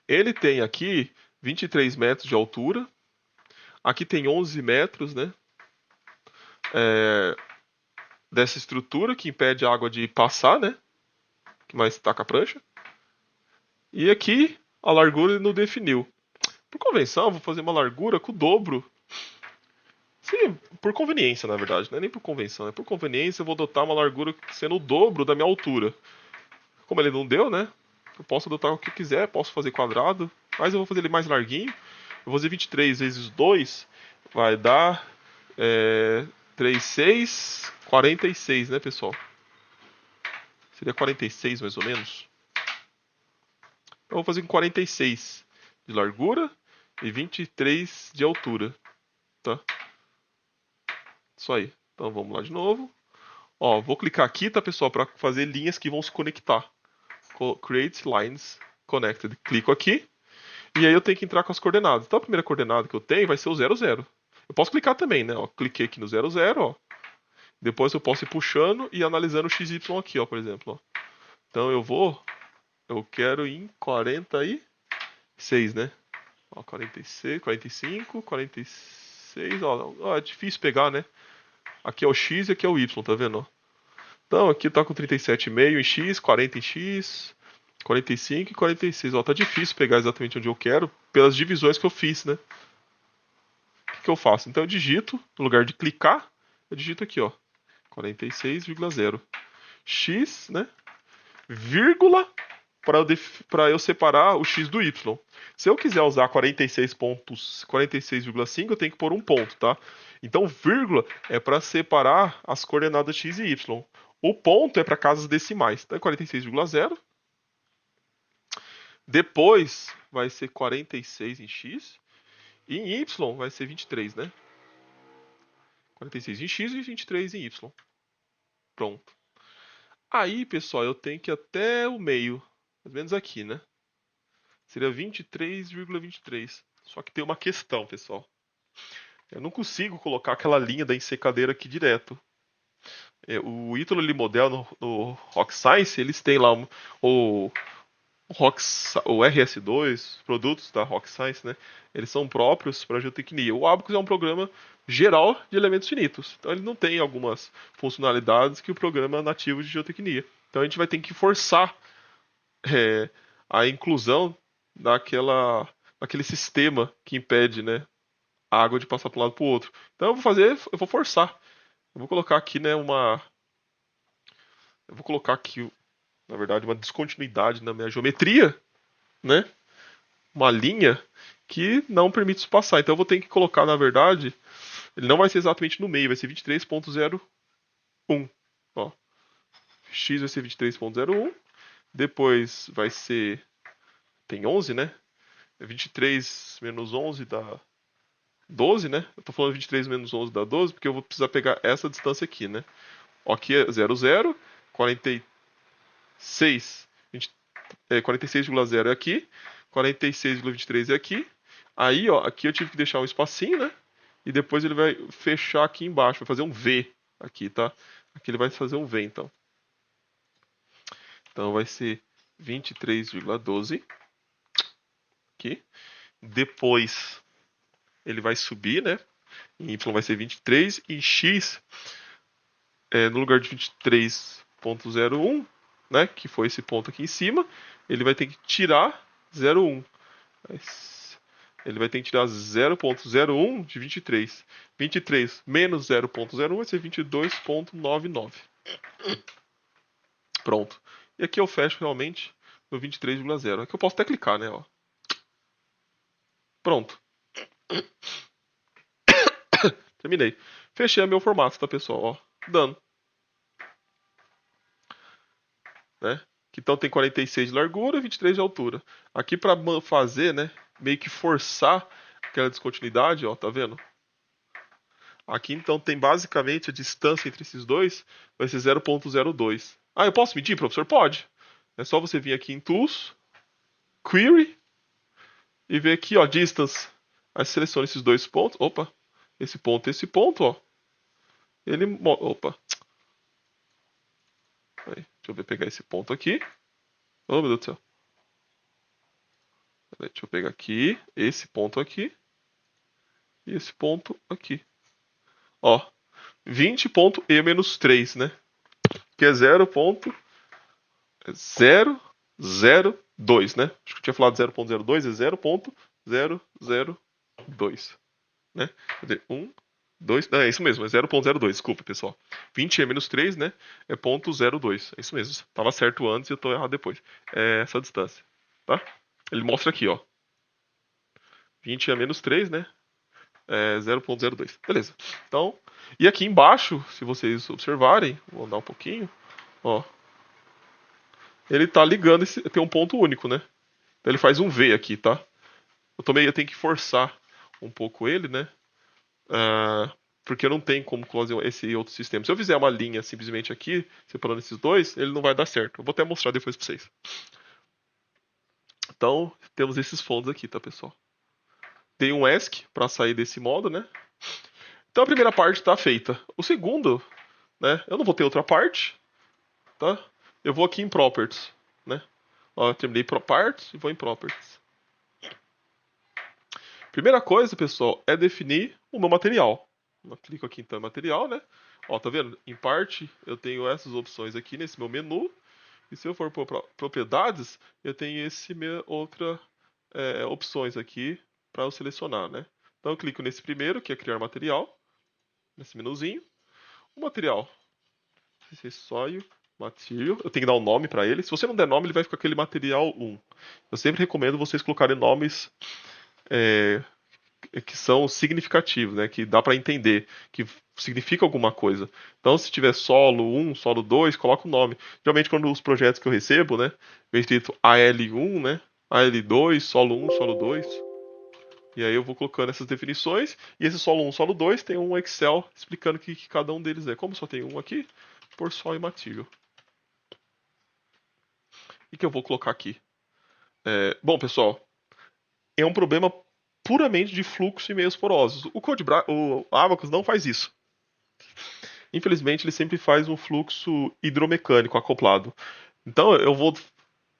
Ele tem aqui 23 metros de altura. Aqui tem 11 metros, né? Dessa estrutura que impede a água de passar, né? Que mais taca a prancha. E aqui a largura ele não definiu. Por convenção, eu vou fazer uma largura com o dobro. Sim, por conveniência, na verdade. Não é nem por convenção. É por conveniência eu vou adotar uma largura sendo o dobro da minha altura. Como ele não deu, né? Eu posso adotar o que eu quiser. Posso fazer quadrado. Mas eu vou fazer ele mais larguinho. Eu vou fazer 23 vezes 2. Vai dar 3, 6, 46, né, pessoal? Seria 46 mais ou menos. Então eu vou fazer com 46 de largura e 23 de altura, tá? Isso aí. Então vamos lá de novo. Ó, vou clicar aqui, tá, pessoal, para fazer linhas que vão se conectar. Create lines connected. Clico aqui. E aí eu tenho que entrar com as coordenadas. Então a primeira coordenada que eu tenho vai ser o 0, 0. Eu posso clicar também, né? Ó, cliquei aqui no 0, 0, ó. Depois eu posso ir puxando e analisando o XY aqui, ó, por exemplo, ó. Então eu quero ir em 46, né? Ó, 46, 45, 46, ó, é difícil pegar, né? Aqui é o X e aqui é o Y, tá vendo? Então aqui tá com 37,5 em X, 40 em X, 45 e 46. Ó, tá difícil pegar exatamente onde eu quero pelas divisões que eu fiz, né? O que eu faço? Então eu digito, no lugar de clicar, eu digito aqui, ó, 46,0. X, né? Vírgula para eu separar o X do Y. Se eu quiser usar 46,5, eu tenho que pôr um ponto, tá? Então, vírgula é para separar as coordenadas X e Y. O ponto é para casas decimais. Então, é 46,0. Depois vai ser 46 em X. E em Y vai ser 23, né? 46 em X e 23 em Y. Pronto. Aí, pessoal, eu tenho que ir até o meio. Mais ou menos aqui, né? Seria 23,23. Só que tem uma questão, pessoal. Eu não consigo colocar aquela linha da ensecadeira aqui direto. O Ítalo ele modela no Rock Science, eles têm lá o o RS2, produtos da Rock Science, né? Eles são próprios para geotecnia. O Abacus é um programa geral de elementos finitos. Então ele não tem algumas funcionalidades que o programa nativo de geotecnia. Então a gente vai ter que forçar a inclusão daquele sistema que impede, né, a água de passar para um lado para o outro. Então eu vou forçar. Eu vou colocar aqui, né, eu vou colocar aqui, na verdade, uma descontinuidade na minha geometria, né, uma linha que não permite isso passar. Então eu vou ter que colocar, na verdade, ele não vai ser exatamente no meio, vai ser 23,01. Ó, x vai ser 23,01. Depois vai ser, tem 11, né? 23 menos 11 dá 12, né? Eu tô falando 23 menos 11 dá 12 porque eu vou precisar pegar essa distância aqui, né? Ó, aqui é 0, 0, 46, 46,0 é aqui, 46,23 é aqui. Aí, ó, aqui eu tive que deixar um espacinho, né? E depois ele vai fechar aqui embaixo, vai fazer um V aqui, tá? Aqui ele vai fazer um V, então. Então vai ser 23,12 aqui. Depois ele vai subir, né? Em Y vai ser 23 e X no lugar de 23,01, né? Que foi esse ponto aqui em cima, ele vai ter que tirar 0,1. Ele vai ter que tirar 0,01 de 23. 23 menos 0,01 vai ser 22,99. Pronto. E aqui eu fecho realmente no 23,0. Aqui eu posso até clicar, né? Ó. Pronto. Terminei. Fechei o meu formato, tá, pessoal? Ó, dando. Né? Então tem 46 de largura e 23 de altura. Aqui para fazer, né, meio que forçar aquela descontinuidade, ó, tá vendo? Aqui então tem basicamente a distância entre esses dois vai ser 0,02. Ah, eu posso medir, professor? Pode. É só você vir aqui em Tools, query e ver aqui, ó, distance. Aí seleciona esses dois pontos. Opa, esse ponto e esse ponto, ó. Opa. Aí, deixa eu ver, pegar esse ponto aqui. Oh, meu Deus do céu. Deixa eu pegar aqui, esse ponto aqui e esse ponto aqui. Ó, 20.e-3, né? Que é 0.002, né? Acho que eu tinha falado 0.02, é 0.002, né? Cadê? 1, 2, não, é isso mesmo, é 0.02, desculpa, pessoal. 20e-3, né? É 0.02, é isso mesmo. Tava certo antes e eu tô errado depois. É essa distância, tá? Ele mostra aqui, ó. 20e-3, né? É 0.02. Beleza. Então, e aqui embaixo, se vocês observarem, vou andar um pouquinho, ó. Ele tá ligando tem um ponto único, né? Então ele faz um V aqui, tá? Eu tenho que forçar um pouco ele, né? Porque eu não tenho como fazer esse outro sistema. Se eu fizer uma linha simplesmente aqui, separando esses dois, ele não vai dar certo. Eu vou até mostrar depois pra vocês. Então, temos esses fondos aqui, tá, pessoal? Tem um ESC para sair desse modo, né? Então a primeira parte está feita. O segundo, né? Eu não vou ter outra parte, tá? Eu vou aqui em Properties, né? Ó, eu terminei Parts e vou em Properties. Primeira coisa, pessoal, é definir o meu material. Eu clico aqui então em material, né? Ó, tá vendo? Em parte, eu tenho essas opções aqui nesse meu menu. E se eu for por propriedades, eu tenho outra opções aqui para eu selecionar, né? Então eu clico nesse primeiro, que é criar material, nesse menuzinho. O material, esse soil material, eu tenho que dar um nome para ele. Se você não der nome, ele vai ficar aquele material 1. Eu sempre recomendo vocês colocarem nomes que são significativos, né? Que dá para entender, que significa alguma coisa. Então, se tiver solo 1, solo 2, coloca o nome. Geralmente, quando os projetos que eu recebo, né, vem escrito AL1, né, AL2, solo 1, solo 2. E aí eu vou colocando essas definições. E esse solo 1, solo 2 tem um Excel explicando o que cada um deles é. Como só tem um aqui, por só e material. E que eu vou colocar aqui? Bom, pessoal, é um problema puramente de fluxo e meios porosos. O Abacus não faz isso. Infelizmente, ele sempre faz um fluxo hidromecânico acoplado. Então, eu vou,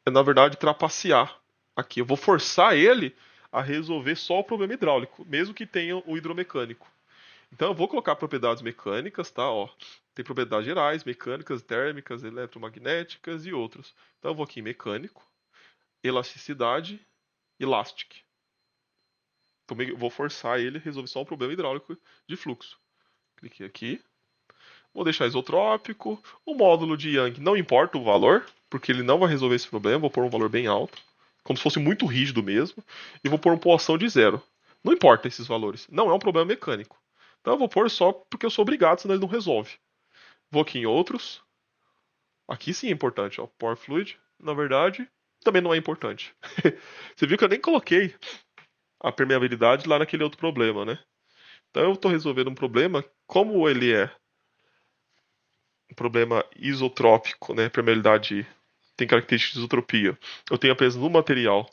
na verdade, trapacear aqui. Eu vou forçar ele a resolver só o problema hidráulico, mesmo que tenha o hidromecânico. Então, eu vou colocar propriedades mecânicas, tá? Ó, tem propriedades gerais, mecânicas, térmicas, eletromagnéticas e outros. Então, eu vou aqui em mecânico, elasticidade, elastic. Vou forçar ele a resolver só o problema hidráulico de fluxo. Cliquei aqui. Vou deixar isotrópico. O módulo de Young não importa o valor, porque ele não vai resolver esse problema. Vou pôr um valor bem alto, como se fosse muito rígido mesmo. E vou pôr uma poação de 0. Não importa esses valores. Não é um problema mecânico. Então eu vou pôr só porque eu sou obrigado, senão ele não resolve. Vou aqui em outros. Aqui sim é importante. Ó. Pore Fluid, na verdade, também não é importante. Você viu que eu nem coloquei a permeabilidade lá naquele outro problema, né? Então eu estou resolvendo um problema, como ele é um problema isotrópico, né? Permeabilidade tem características de isotropia. Eu tenho apenas no material.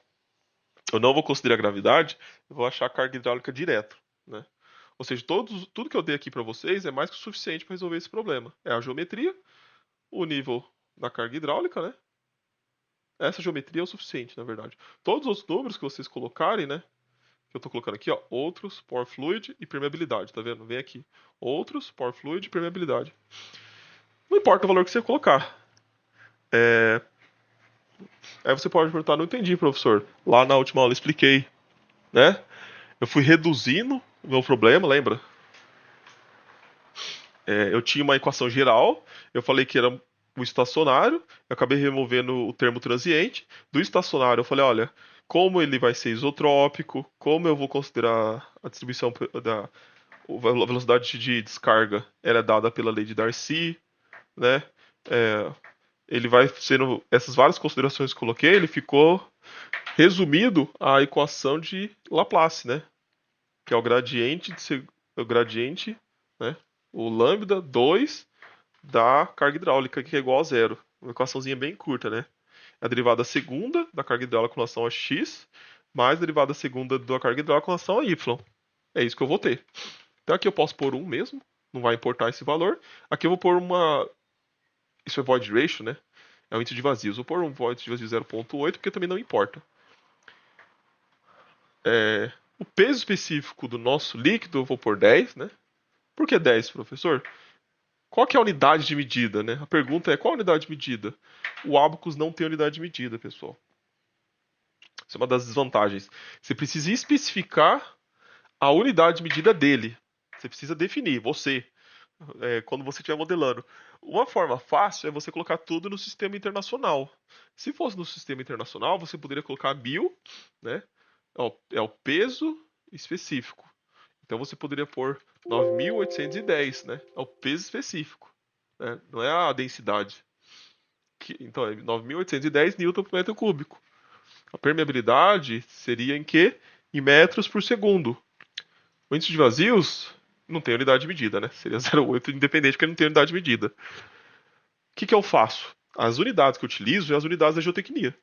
Eu não vou considerar gravidade, eu vou achar a carga hidráulica direto, né? Ou seja, tudo que eu dei aqui para vocês é mais que o suficiente para resolver esse problema. É a geometria, o nível da carga hidráulica, né? Essa geometria é o suficiente, na verdade. Todos os números que vocês colocarem, né? Que eu estou colocando aqui, ó, outros, pore fluid e permeabilidade, tá vendo? Vem aqui. Outros, pore fluid e permeabilidade. Não importa o valor que você colocar. Aí você pode perguntar, não entendi, professor. Lá na última aula eu expliquei, né? Eu fui reduzindo o meu problema, lembra? Eu tinha uma equação geral, eu falei que era o estacionário, eu acabei removendo o termo transiente. Do estacionário eu falei, olha, como ele vai ser isotrópico, como eu vou considerar a distribuição da a velocidade de descarga era dada pela lei de Darcy, né? É, ele vai sendo essas várias considerações que eu coloquei, ele ficou resumido à equação de Laplace, né? Que é o gradiente, né? O lambda 2 da carga hidráulica, que é igual a zero. Uma equaçãozinha bem curta, né? a derivada segunda da carga hidráulica com relação a x, mais a derivada segunda da carga hidráulica com relação a y. É isso que eu vou ter. Então aqui eu posso pôr 1 mesmo, não vai importar esse valor. Aqui eu vou pôr uma... Isso é void ratio, né? É o índice de vazios. Vou pôr um void de vazio 0,8, porque também não importa. O peso específico do nosso líquido eu vou pôr 10, né? Por que 10, professor? Qual que é a unidade de medida, né? A pergunta é qual a unidade de medida? O Abacus não tem unidade de medida, pessoal. Isso é uma das desvantagens. Você precisa especificar a unidade de medida dele. Você precisa definir, você, quando você estiver modelando. Uma forma fácil é você colocar tudo no sistema internacional. Se fosse no sistema internacional, você poderia colocar 1000, né? É o peso específico. Então você poderia pôr 9.810, né? É o peso específico, né? Não é a densidade. Então é 9.810 newton por metro cúbico. A permeabilidade seria em quê? Em metros por segundo. O índice de vazios não tem unidade de medida, né? Seria 0,8 independente porque não tem unidade de medida. O que eu faço? As unidades que eu utilizo são as unidades da geotecnia.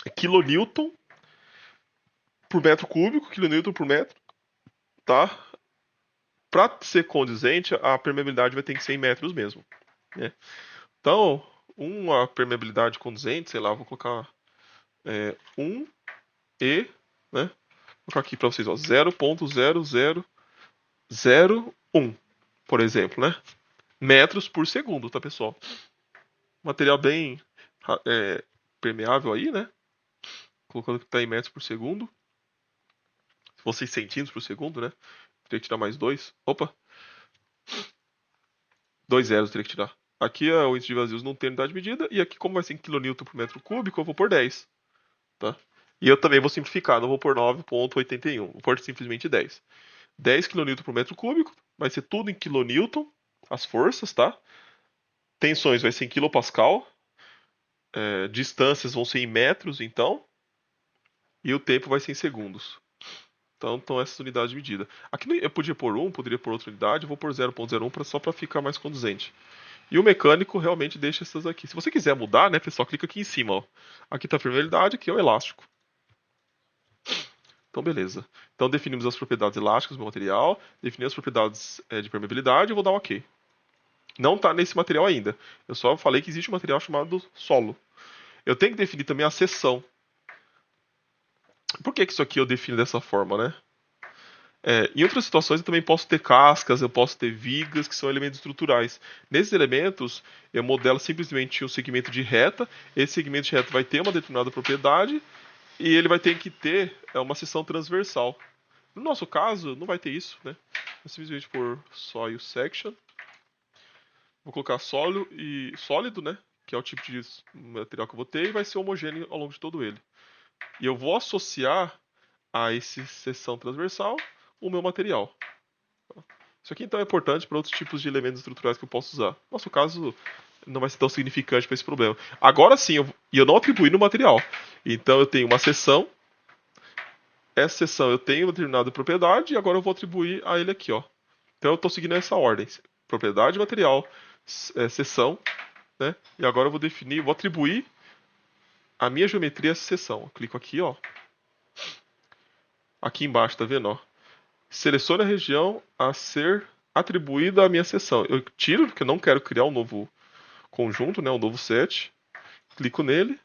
É quilonewton por metro cúbico, quilonewton por metro, tá? Para ser condizente, a permeabilidade vai ter que ser em metros mesmo, né? Então, uma permeabilidade condizente, sei lá, vou colocar 1 e, né? Vou colocar aqui para vocês, ó, 0,0001, por exemplo, né? Metros por segundo, tá, pessoal? Material bem permeável aí, né? Colocando que está em metros por segundo. Se fosse em centímetros por segundo, né? Teria que tirar mais 2. Opa! 2 zeros teria que tirar. Aqui o índice de vazios não tem unidade de medida. E aqui, como vai ser em quilonewton por metro cúbico, eu vou pôr 10. Tá? E eu também vou simplificar, não vou pôr 9,81. Vou pôr simplesmente 10. 10 kN por metro cúbico. Vai ser tudo em kilonewton. As forças, tá? Tensões vai ser em kilopascal. Distâncias vão ser em metros, então. E o tempo vai ser em segundos. Então essas unidades de medida. Aqui eu podia pôr 1, poderia pôr outra unidade. Eu vou pôr 0,01 só para ficar mais condizente. E o mecânico realmente deixa essas aqui. Se você quiser mudar, né, pessoal, clica aqui em cima. Ó. Aqui está a permeabilidade, aqui é o elástico. Então, beleza. Então, definimos as propriedades elásticas do material, definimos as propriedades de permeabilidade e vou dar um OK. Não está nesse material ainda. Eu só falei que existe um material chamado solo. Eu tenho que definir também a seção. Por que isso aqui eu defino dessa forma, né? Em outras situações eu também posso ter cascas, eu posso ter vigas, que são elementos estruturais. Nesses elementos, eu modelo simplesmente um segmento de reta. Esse segmento de reta vai ter uma determinada propriedade e ele vai ter que ter uma seção transversal. No nosso caso, não vai ter isso, né? Eu simplesmente por soil section. Vou colocar sólido, né? Que é o tipo de material que eu vou ter e vai ser homogêneo ao longo de todo ele. E eu vou associar a essa seção transversal o meu material. Isso aqui então é importante para outros tipos de elementos estruturais que eu posso usar. No nosso caso, não vai ser tão significante para esse problema. Agora sim, eu não atribuí no material. Então eu tenho uma seção. Essa seção eu tenho uma determinada propriedade e agora eu vou atribuir a ele aqui, ó. Então eu estou seguindo essa ordem: propriedade material, seção, né? E agora eu vou definir, vou atribuir a minha geometria a essa seção. Eu clico aqui, ó. Aqui embaixo, tá vendo, ó? Selecione a região a ser atribuída à minha seção. Eu tiro porque eu não quero criar um novo conjunto, né? Um novo set. Clico nele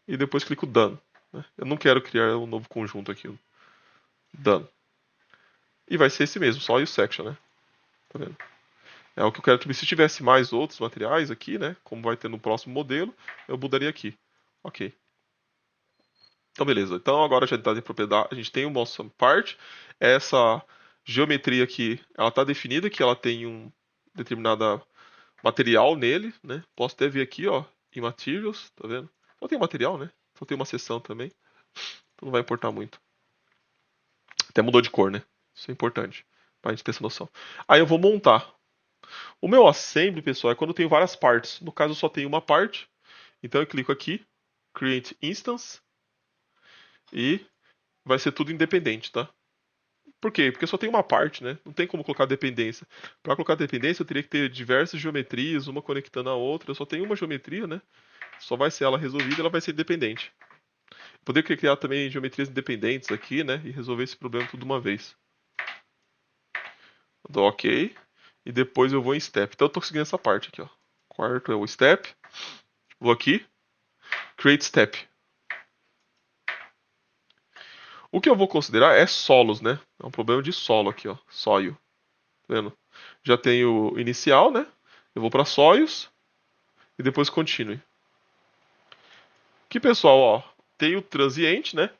e depois clico Done. Né? Eu não quero criar um novo conjunto aqui. Done. E vai ser esse mesmo, só o section, né? Tá vendo? É o que eu quero atribuir. Se tivesse mais outros materiais aqui, né? Como vai ter no próximo modelo, eu mudaria aqui. Ok. Então, beleza. Então, agora já está em propriedade. A gente tem o nosso part. Essa geometria aqui, ela está definida que ela tem um determinado material nele, né? Posso até ver aqui, ó, em materials, tá vendo? Só tem material, né? Só tem uma seção também. Então não vai importar muito. Até mudou de cor, né? Isso é importante pra gente ter essa noção. Aí eu vou montar. O meu assembly, pessoal, é quando eu tenho várias partes. No caso, eu só tenho uma parte. Então eu clico aqui, Create Instance. E vai ser tudo independente, tá? Por quê? Porque só tem uma parte, né? Não tem como colocar dependência. Para colocar dependência, eu teria que ter diversas geometrias, uma conectando a outra. Eu só tenho uma geometria, né? Só vai ser ela resolvida e ela vai ser independente. Poderia criar também geometrias independentes aqui, né? E resolver esse problema tudo de uma vez. Dou OK. E depois eu vou em step. Então eu tô conseguindo essa parte aqui, ó. Quarto é o step. Vou aqui. Create step. O que eu vou considerar é solos, né? É um problema de solo aqui, ó. Soil. Tá vendo? Já tenho inicial, né? Eu vou para soils e depois continue. Que pessoal, ó, tem o transiente, né?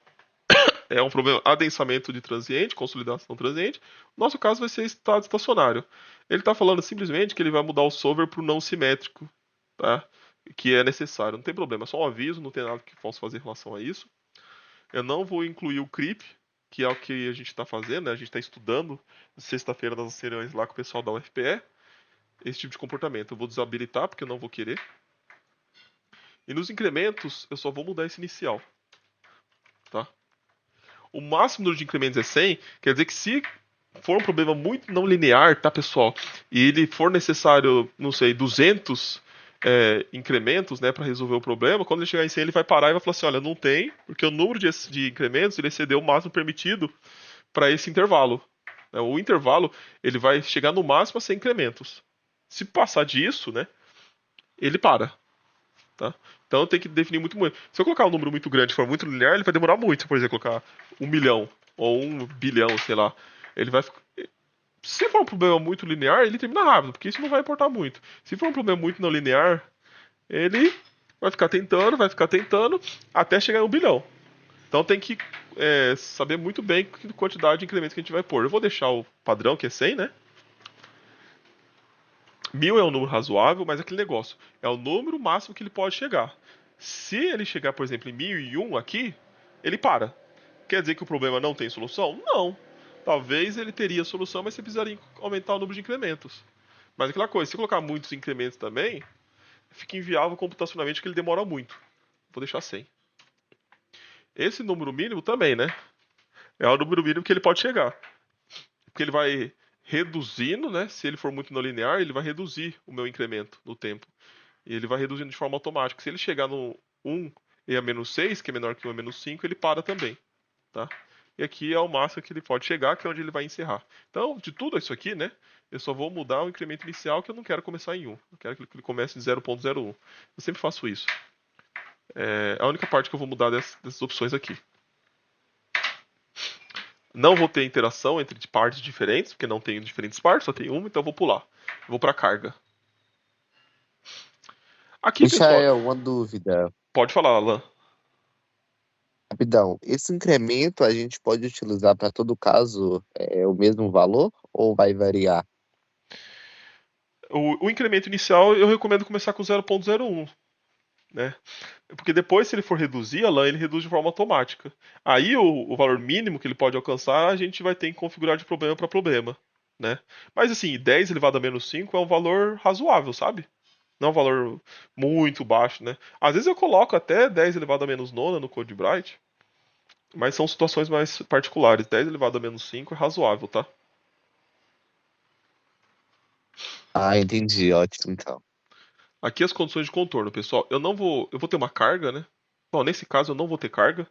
É um problema adensamento de transiente, consolidação transiente. Nosso caso vai ser estado estacionário. Ele está falando simplesmente que ele vai mudar o solver para o não simétrico, tá? Que é necessário. Não tem problema, é só um aviso, não tem nada que possa fazer em relação a isso. Eu não vou incluir o creep, que é o que a gente está fazendo, né? A gente está estudando sexta-feira nas reuniões lá com o pessoal da UFPE, esse tipo de comportamento. Eu vou desabilitar porque eu não vou querer. E nos incrementos, eu só vou mudar esse inicial, tá? O máximo número de incrementos é 100, quer dizer que se for um problema muito não linear, tá, pessoal? E ele for necessário, não sei, 200 incrementos, né, para resolver o problema, quando ele chegar em 100, ele vai parar e vai falar assim, olha, não tem, porque o número de incrementos, ele excedeu o máximo permitido para esse intervalo. O intervalo, ele vai chegar no máximo a 100 incrementos. Se passar disso, né, ele para. Tá? Então tem que definir muito. Se eu colocar um número muito grande e for muito linear, ele vai demorar muito. Por exemplo, colocar 1 milhão ou 1 bilhão, sei lá. Ele vai. Se for um problema muito linear, ele termina rápido, porque isso não vai importar muito. Se for um problema muito não linear, ele vai ficar tentando, até chegar em 1 bilhão. Então tem que saber muito bem a quantidade de incrementos que a gente vai pôr. Eu vou deixar o padrão, que é 100, né? 1.000 é um número razoável, mas é aquele negócio. É o número máximo que ele pode chegar. Se ele chegar, por exemplo, em 1.001 aqui, ele para. Quer dizer que o problema não tem solução? Não. Talvez ele teria solução, mas você precisaria aumentar o número de incrementos. Mas aquela coisa, se colocar muitos incrementos também, fica inviável computacionalmente porque ele demora muito. Vou deixar 100. Esse número mínimo também, né? É o número mínimo que ele pode chegar. Porque ele vai reduzindo, né? Se ele for muito não linear, ele vai reduzir o meu incremento no tempo. E ele vai reduzindo de forma automática. Se ele chegar no 1 e a menos 6, que é menor que 1 e a menos 5, ele para também. Tá? E aqui é o máximo que ele pode chegar, que é onde ele vai encerrar. Então, de tudo isso aqui, né? Eu só vou mudar o incremento inicial, que eu não quero começar em 1. Eu quero que ele comece em 0.01. Eu sempre faço isso. É a única parte que eu vou mudar dessas opções aqui. Não vou ter interação entre partes diferentes, porque não tenho diferentes partes, só tem uma, então eu vou pular. Eu vou para carga. Aqui, pessoal, Michael, uma dúvida. pode falar, Alan. Rapidão, esse incremento a gente pode utilizar para todo caso o mesmo valor ou vai variar? O incremento inicial eu recomendo começar com 0.01, né? Porque depois, se ele for reduzir a LAN, ele reduz de forma automática. Aí o valor mínimo que ele pode alcançar, a gente vai ter que configurar de problema para problema, né? Mas assim, 10 elevado a menos 5 é um valor razoável, sabe? Não é um valor muito baixo, né? Às vezes eu coloco até 10 elevado a menos nona no CodeBright, mas são situações mais particulares. 10 elevado a menos 5 é razoável, tá? Ah, entendi, ótimo então. Aqui as condições de contorno, pessoal. Eu vou ter uma carga, né? Bom, nesse caso eu não vou ter carga.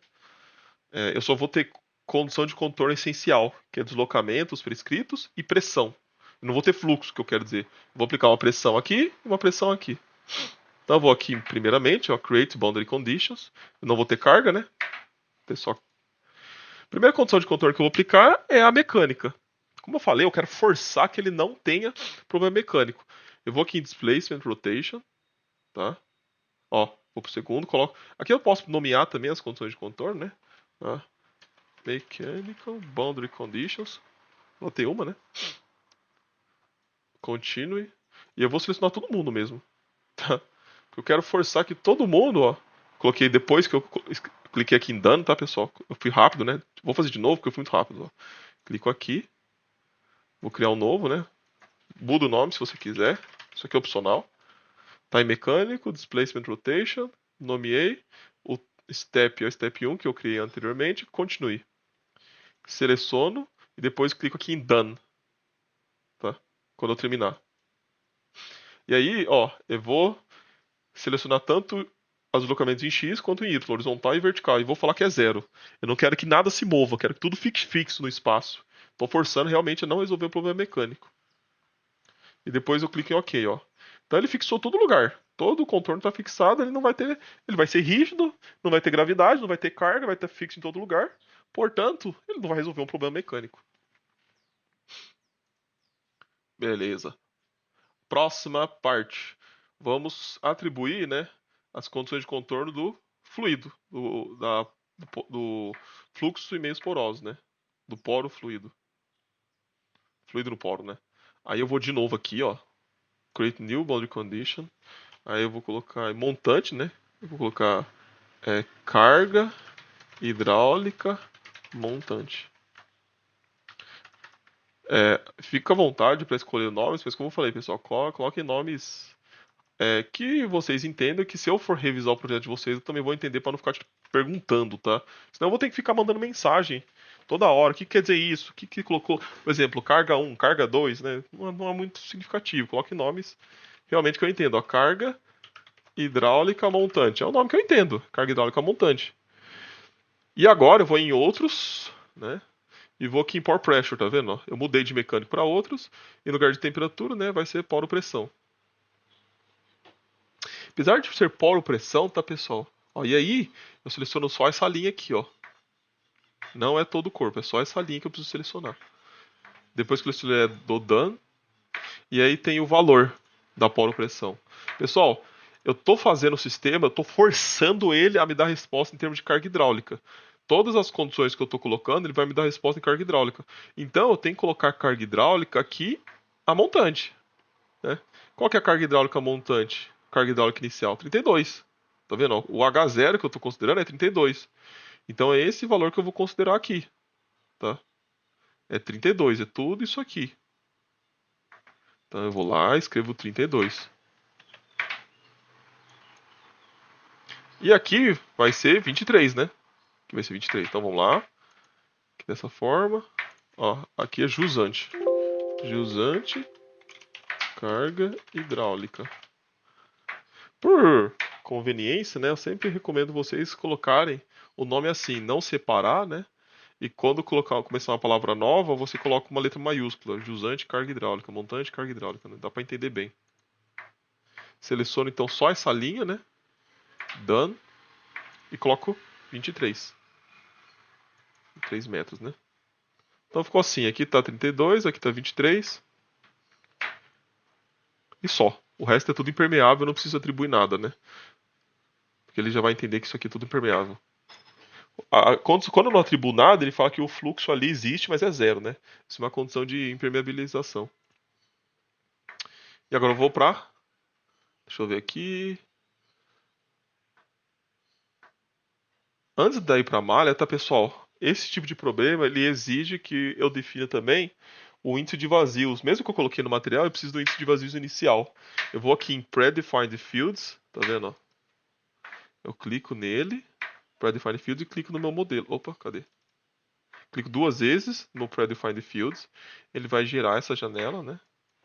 Eu só vou ter condição de contorno essencial, que é deslocamentos prescritos e pressão. Eu não vou ter fluxo, que eu quero dizer. Vou aplicar uma pressão aqui e uma pressão aqui. Então eu vou aqui, primeiramente, ó, Create Boundary Conditions. Eu não vou ter carga, né? Pessoal. Primeira condição de contorno que eu vou aplicar é a mecânica. Como eu falei, eu quero forçar que ele não tenha problema mecânico. Eu vou aqui em Displacement Rotation, tá? Ó, vou pro segundo, coloco. Aqui eu posso nomear também as condições de contorno, né? Tá? Mechanical Boundary Conditions. Botei uma, né? Continue. E eu vou selecionar todo mundo mesmo. Tá? Eu quero forçar que todo mundo, ó. Coloquei depois que eu cliquei aqui em dano, tá, pessoal? Eu fui rápido, né? Vou fazer de novo porque eu fui muito rápido, ó. Clico aqui. Vou criar um novo, né? Muda o nome se você quiser. Isso aqui é opcional. Time mecânico, Displacement Rotation. Nomeei. O step é o step 1 que eu criei anteriormente. Continue. Seleciono e depois clico aqui em Done, tá? Quando eu terminar. E aí, ó, eu vou selecionar tanto os deslocamentos em X quanto em Y, horizontal e vertical. E vou falar que é zero. Eu não quero que nada se mova, eu quero que tudo fique fixo no espaço. Estou forçando realmente a não resolver o problema mecânico. E depois eu clico em OK, ó. Então ele fixou todo lugar. Todo o contorno está fixado, ele não vai ter. Ele vai ser rígido, não vai ter gravidade, não vai ter carga, vai estar fixo em todo lugar. Portanto, ele não vai resolver um problema mecânico. Beleza. Próxima parte. Vamos atribuir, né, as condições de contorno do fluido, do fluxo e meios porosos, né? Do poro fluido. Fluido no poro, né? Aí eu vou de novo aqui, ó. Create new boundary condition. Aí eu vou colocar montante, né? Eu vou colocar carga hidráulica montante. Fica à vontade para escolher nomes, mas como eu falei, pessoal, coloquem nomes que vocês entendam, que se eu for revisar o projeto de vocês, eu também vou entender para não ficar te perguntando, tá? Senão eu vou ter que ficar mandando mensagem toda hora. O que quer dizer isso? O que colocou? Por exemplo, carga 1, carga 2, né? Não é muito significativo. Coloque nomes realmente que eu entendo. A carga hidráulica montante. É o nome que eu entendo. Carga hidráulica montante. E agora eu vou em outros, né? E vou aqui em Power Pressure, tá vendo? Ó? Eu mudei de mecânico para outros. E no lugar de temperatura, né? Vai ser poro pressão. Apesar de ser polo pressão, tá, pessoal? Ó, e aí, eu seleciono só essa linha aqui, ó. Não é todo o corpo, é só essa linha que eu preciso selecionar. Depois que eu selecionei, dou done. E aí tem o valor da polo pressão. Pessoal, eu tô fazendo o sistema, eu tô forçando ele a me dar resposta em termos de carga hidráulica. Todas as condições que eu tô colocando, ele vai me dar resposta em carga hidráulica. Então eu tenho que colocar carga hidráulica aqui a montante. Né? Qual que é a carga hidráulica montante? Carga hidráulica inicial, 32. Tá vendo? O H0 que eu estou considerando é 32. Então é esse valor que eu vou considerar aqui. Tá? É 32, é tudo isso aqui. Então eu vou lá e escrevo 32. E aqui vai ser 23, né? Aqui vai ser 23. Então vamos lá. Aqui dessa forma. Ó, aqui é jusante. Jusante, carga hidráulica. Por conveniência, né, eu sempre recomendo vocês colocarem o nome assim, não separar, né? E quando começar uma palavra nova, você coloca uma letra maiúscula, jusante, carga hidráulica, montante, carga hidráulica, né? Dá para entender bem. Seleciono então só essa linha, né? Done e coloco 23. 3 metros, né? Então ficou assim, aqui tá 32, aqui tá 23. E só. O resto é tudo impermeável, eu não preciso atribuir nada, né? Porque ele já vai entender que isso aqui é tudo impermeável. Quando eu não atribuo nada, ele fala que o fluxo ali existe, mas é zero, né? Isso é uma condição de impermeabilização. E agora eu vou pra... Deixa eu ver aqui. Antes de ir pra malha, tá, pessoal? Esse tipo de problema, ele exige que eu defina também o índice de vazios. Mesmo que eu coloquei no material, eu preciso do índice de vazios inicial. Eu vou aqui em Predefined Fields, tá vendo? Eu clico nele, Predefined Fields, e clico no meu modelo. Opa, cadê? Clico duas vezes no Predefined Fields, ele vai gerar essa janela, né?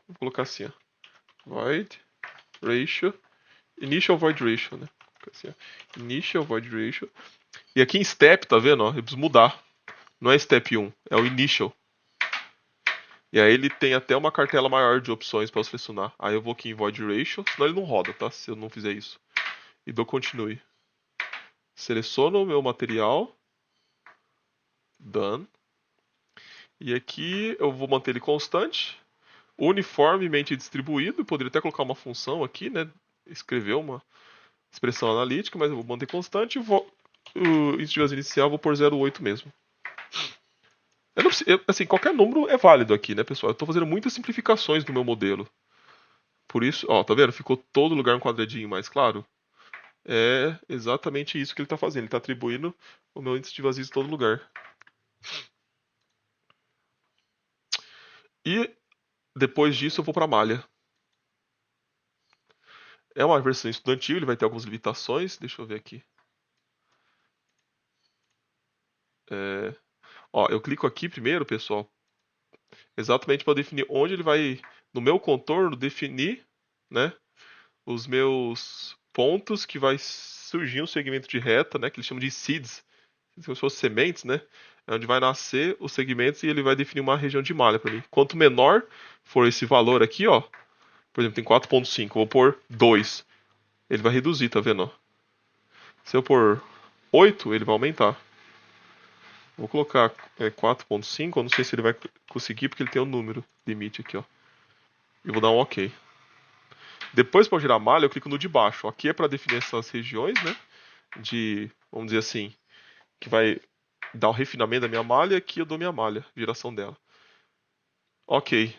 Vou colocar assim, ó. Void Ratio, Initial Void Ratio, né? Assim, ó. Initial Void Ratio. E aqui em Step, tá vendo? Ó, eu preciso mudar. Não é Step 1, é o Initial. E aí ele tem até uma cartela maior de opções para selecionar. Aí eu vou aqui em Void Ratio, senão ele não roda, tá? Se eu não fizer isso. E dou Continue. Seleciono o meu material. Done. E aqui eu vou manter ele constante. Uniformemente distribuído. Poderia até colocar uma função aqui, né? Escrever uma expressão analítica, mas eu vou manter constante. O índice de vazio inicial eu vou por 0,8 mesmo. Assim, qualquer número é válido aqui, né, pessoal? Eu estou fazendo muitas simplificações no meu modelo. Por isso, ó, tá vendo? Ficou todo lugar um quadradinho mais claro. É exatamente isso que ele está fazendo. Ele está atribuindo o meu índice de vazio em todo lugar. E depois disso eu vou para a malha. É uma versão estudantil, ele vai ter algumas limitações. Deixa eu ver aqui. Ó, eu clico aqui primeiro, pessoal, exatamente para definir onde ele vai, no meu contorno, definir, né, os meus pontos que surgir um segmento de reta, né, que eles chamam de seeds, se fossem sementes, né, é onde vai nascer os segmentos e ele vai definir uma região de malha para mim. Quanto menor for esse valor aqui, ó, por exemplo, tem 4.5, vou pôr 2, ele vai reduzir, tá vendo? Ó? Se eu pôr 8, ele vai aumentar. Vou colocar 4.5, eu não sei se ele vai conseguir porque ele tem um número limite aqui, ó. E vou dar um OK. Depois, para girar a malha, eu clico no de baixo. Aqui é para definir essas regiões, né? De, vamos dizer assim, que vai dar o refinamento da minha malha. Aqui eu dou minha malha, geração dela. OK.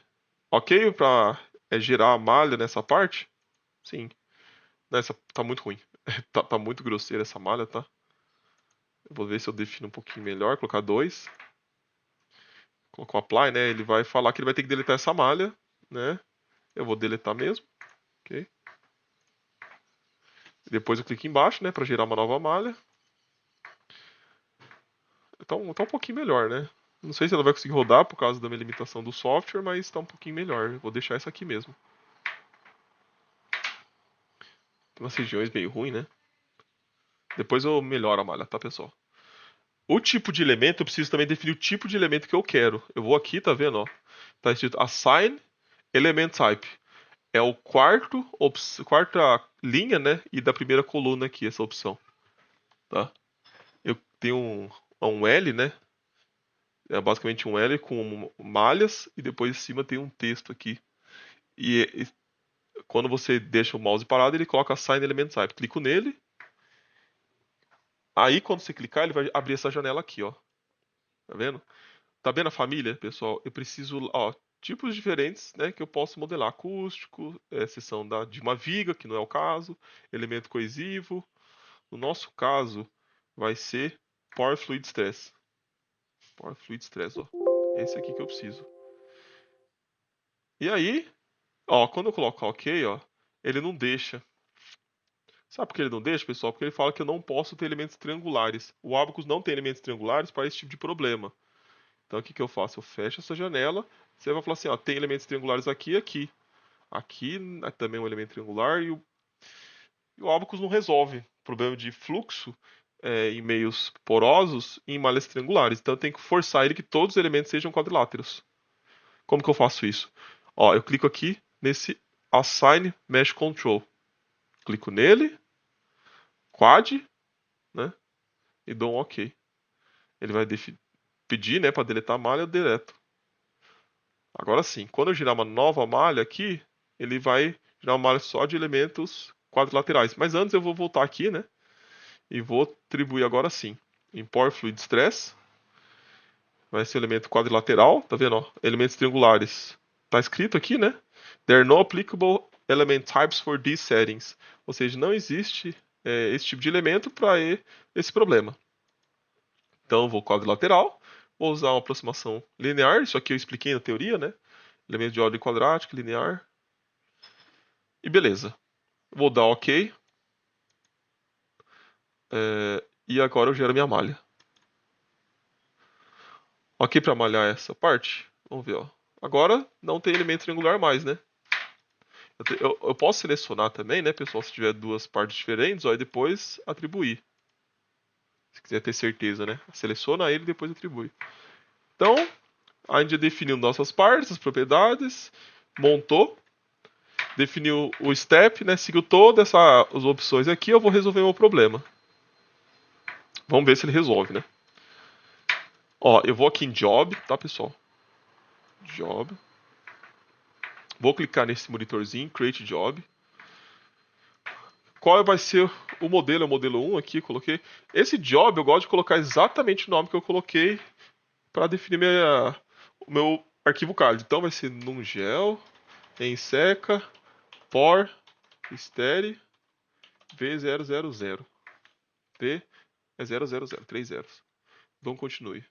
OK para girar a malha nessa parte? Sim. Nessa tá muito ruim. tá muito grosseira essa malha, tá? Eu vou ver se eu defino um pouquinho melhor. Colocar 2. Colocar o apply, né? Ele vai falar que ele vai ter que deletar essa malha, né? Eu vou deletar mesmo. OK. Depois eu clico embaixo, né? Para gerar uma nova malha. Tá um pouquinho melhor, né? Não sei se ela vai conseguir rodar por causa da minha limitação do software, mas tá um pouquinho melhor. Vou deixar essa aqui mesmo. Tem umas regiões meio ruins, né? Depois eu melhoro a malha, tá, pessoal? O tipo de elemento, eu preciso também definir o tipo de elemento que eu quero. Eu vou aqui, tá vendo, ó? Tá escrito Assign Element Type. É o quarta linha, né? E da primeira coluna aqui, essa opção. Tá? Eu tenho um L, né? É basicamente um L com malhas e depois em cima tem um texto aqui. E quando você deixa o mouse parado, ele coloca Assign Element Type. Clico nele. Aí quando você clicar, ele vai abrir essa janela aqui, ó. Tá vendo? Tá vendo a família, pessoal? Eu preciso, ó, tipos diferentes, né, que eu posso modelar. Acústico, seção de uma viga, que não é o caso. Elemento coesivo. No nosso caso, vai ser Power Fluid Stress. Power Fluid Stress, ó. Esse aqui que eu preciso. E aí, ó, quando eu coloco OK, ó, ele não deixa. Sabe por que ele não deixa, pessoal? Porque ele fala que eu não posso ter elementos triangulares. O Abacus não tem elementos triangulares para esse tipo de problema. Então o que eu faço? Eu fecho essa janela. Você vai falar assim, ó, tem elementos triangulares aqui e aqui. Aqui também é um elemento triangular e o Abacus não resolve o problema de fluxo em meios porosos em malhas triangulares. Então eu tenho que forçar ele que todos os elementos sejam quadriláteros. Como que eu faço isso? Ó, eu clico aqui nesse Assign Mesh Control. Clico nele, quad, né? E dou um OK. Ele vai pedir, né, para deletar a malha, eu deleto. Agora sim, quando eu girar uma nova malha aqui, ele vai girar uma malha só de elementos quadrilaterais. Mas antes eu vou voltar aqui, né? E vou atribuir agora sim. Import Fluid Stress. Vai ser elemento quadrilateral, tá vendo? Ó? Elementos triangulares. Tá escrito aqui, né? There are no applicable element types for these settings. Ou seja, não existe esse tipo de elemento para esse problema. Então eu vou quadrilateral, vou usar uma aproximação linear, isso aqui eu expliquei na teoria, né? Elemento de ordem quadrática, linear. E beleza. Vou dar OK. E agora eu gero minha malha. OK para malhar essa parte? Vamos ver, ó. Agora não tem elemento triangular mais, né? Eu posso selecionar também, né, pessoal, se tiver duas partes diferentes, ó, e depois atribuir. Se quiser ter certeza, né? Seleciona ele e depois atribui. Então, a gente já definiu nossas partes, as propriedades, montou, definiu o step, né? Seguiu todas as opções aqui, eu vou resolver o meu problema. Vamos ver se ele resolve, né? Ó, eu vou aqui em Job, tá, pessoal? Job. Vou clicar nesse monitorzinho, Create Job. Qual vai ser o modelo? É o modelo 1 aqui, coloquei. Esse Job eu gosto de colocar exatamente o nome que eu coloquei para definir o meu arquivo CAD. Então vai ser numgel em seca por stere v000. V é 000, 3 zeros. Então continue.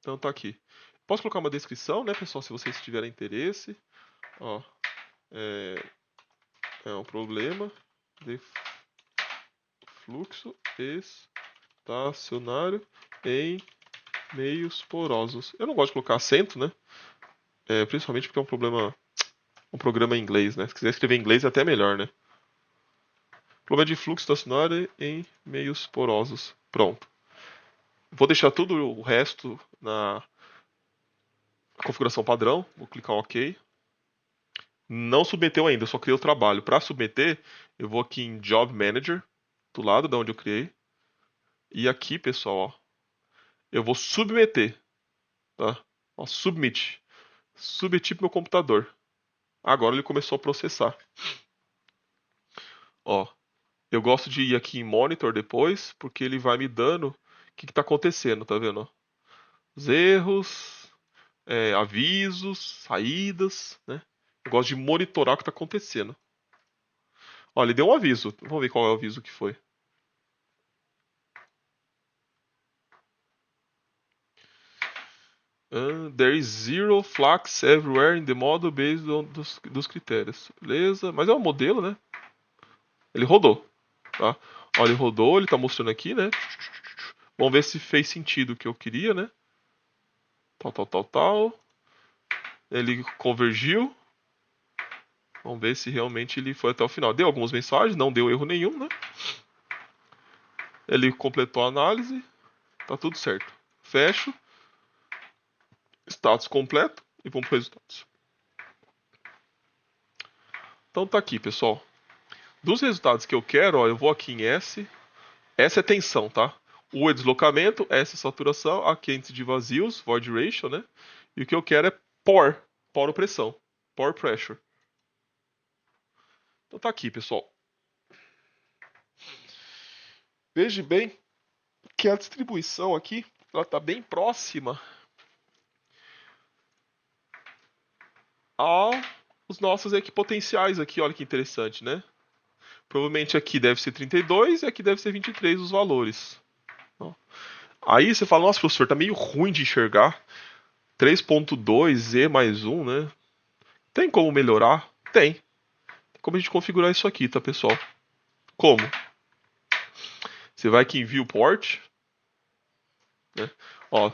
Então tá aqui. Posso colocar uma descrição, né, pessoal, se vocês tiverem interesse. Ó, é um problema de fluxo estacionário em meios porosos. Eu não gosto de colocar acento, né? Principalmente porque é um programa em inglês, né? Se quiser escrever em inglês é até melhor, né? Problema de fluxo estacionário em meios porosos. Pronto. Vou deixar tudo o resto na configuração padrão. Vou clicar OK. Não submeteu ainda, eu só criei o trabalho. Para submeter, eu vou aqui em Job Manager, do lado de onde eu criei. E aqui, pessoal, ó, eu vou submeter, tá? Ó, submit. Submeti pro meu computador. Agora ele começou a processar. Ó, eu gosto de ir aqui em Monitor depois, porque ele vai me dando o que está acontecendo, tá vendo? Os erros, avisos, saídas, né? Eu gosto de monitorar o que está acontecendo. Ó, ele deu um aviso. Vamos ver qual é o aviso que foi. There is zero flux everywhere in the model based on dos critérios. Beleza, mas é um modelo, né? Ele rodou, tá? Olha, ele rodou, ele tá mostrando aqui, né? Vamos ver se fez sentido o que eu queria, né? Tal. Ele convergiu. Vamos ver se realmente ele foi até o final. Deu algumas mensagens, não deu erro nenhum, né? Ele completou a análise. Tá tudo certo. Fecho. Status completo. E vamos para os resultados. Então tá aqui, pessoal. Dos resultados que eu quero, ó, eu vou aqui em S. S é tensão, tá? U é deslocamento, S é saturação, A é índice de vazios, void ratio, né? E o que eu quero é poro pressão, pore pressure. Então tá aqui, pessoal. Veja bem que a distribuição aqui, ela tá bem próxima aos nossos equipotenciais aqui, olha que interessante, né? Provavelmente aqui deve ser 32 e aqui deve ser 23 os valores. Aí você fala, nossa, professor, tá meio ruim de enxergar. 3.2 Z mais 1, né? Tem como melhorar? Tem. Tem como a gente configurar isso aqui, tá, pessoal? Como? Você vai aqui em Viewport, né? Ó,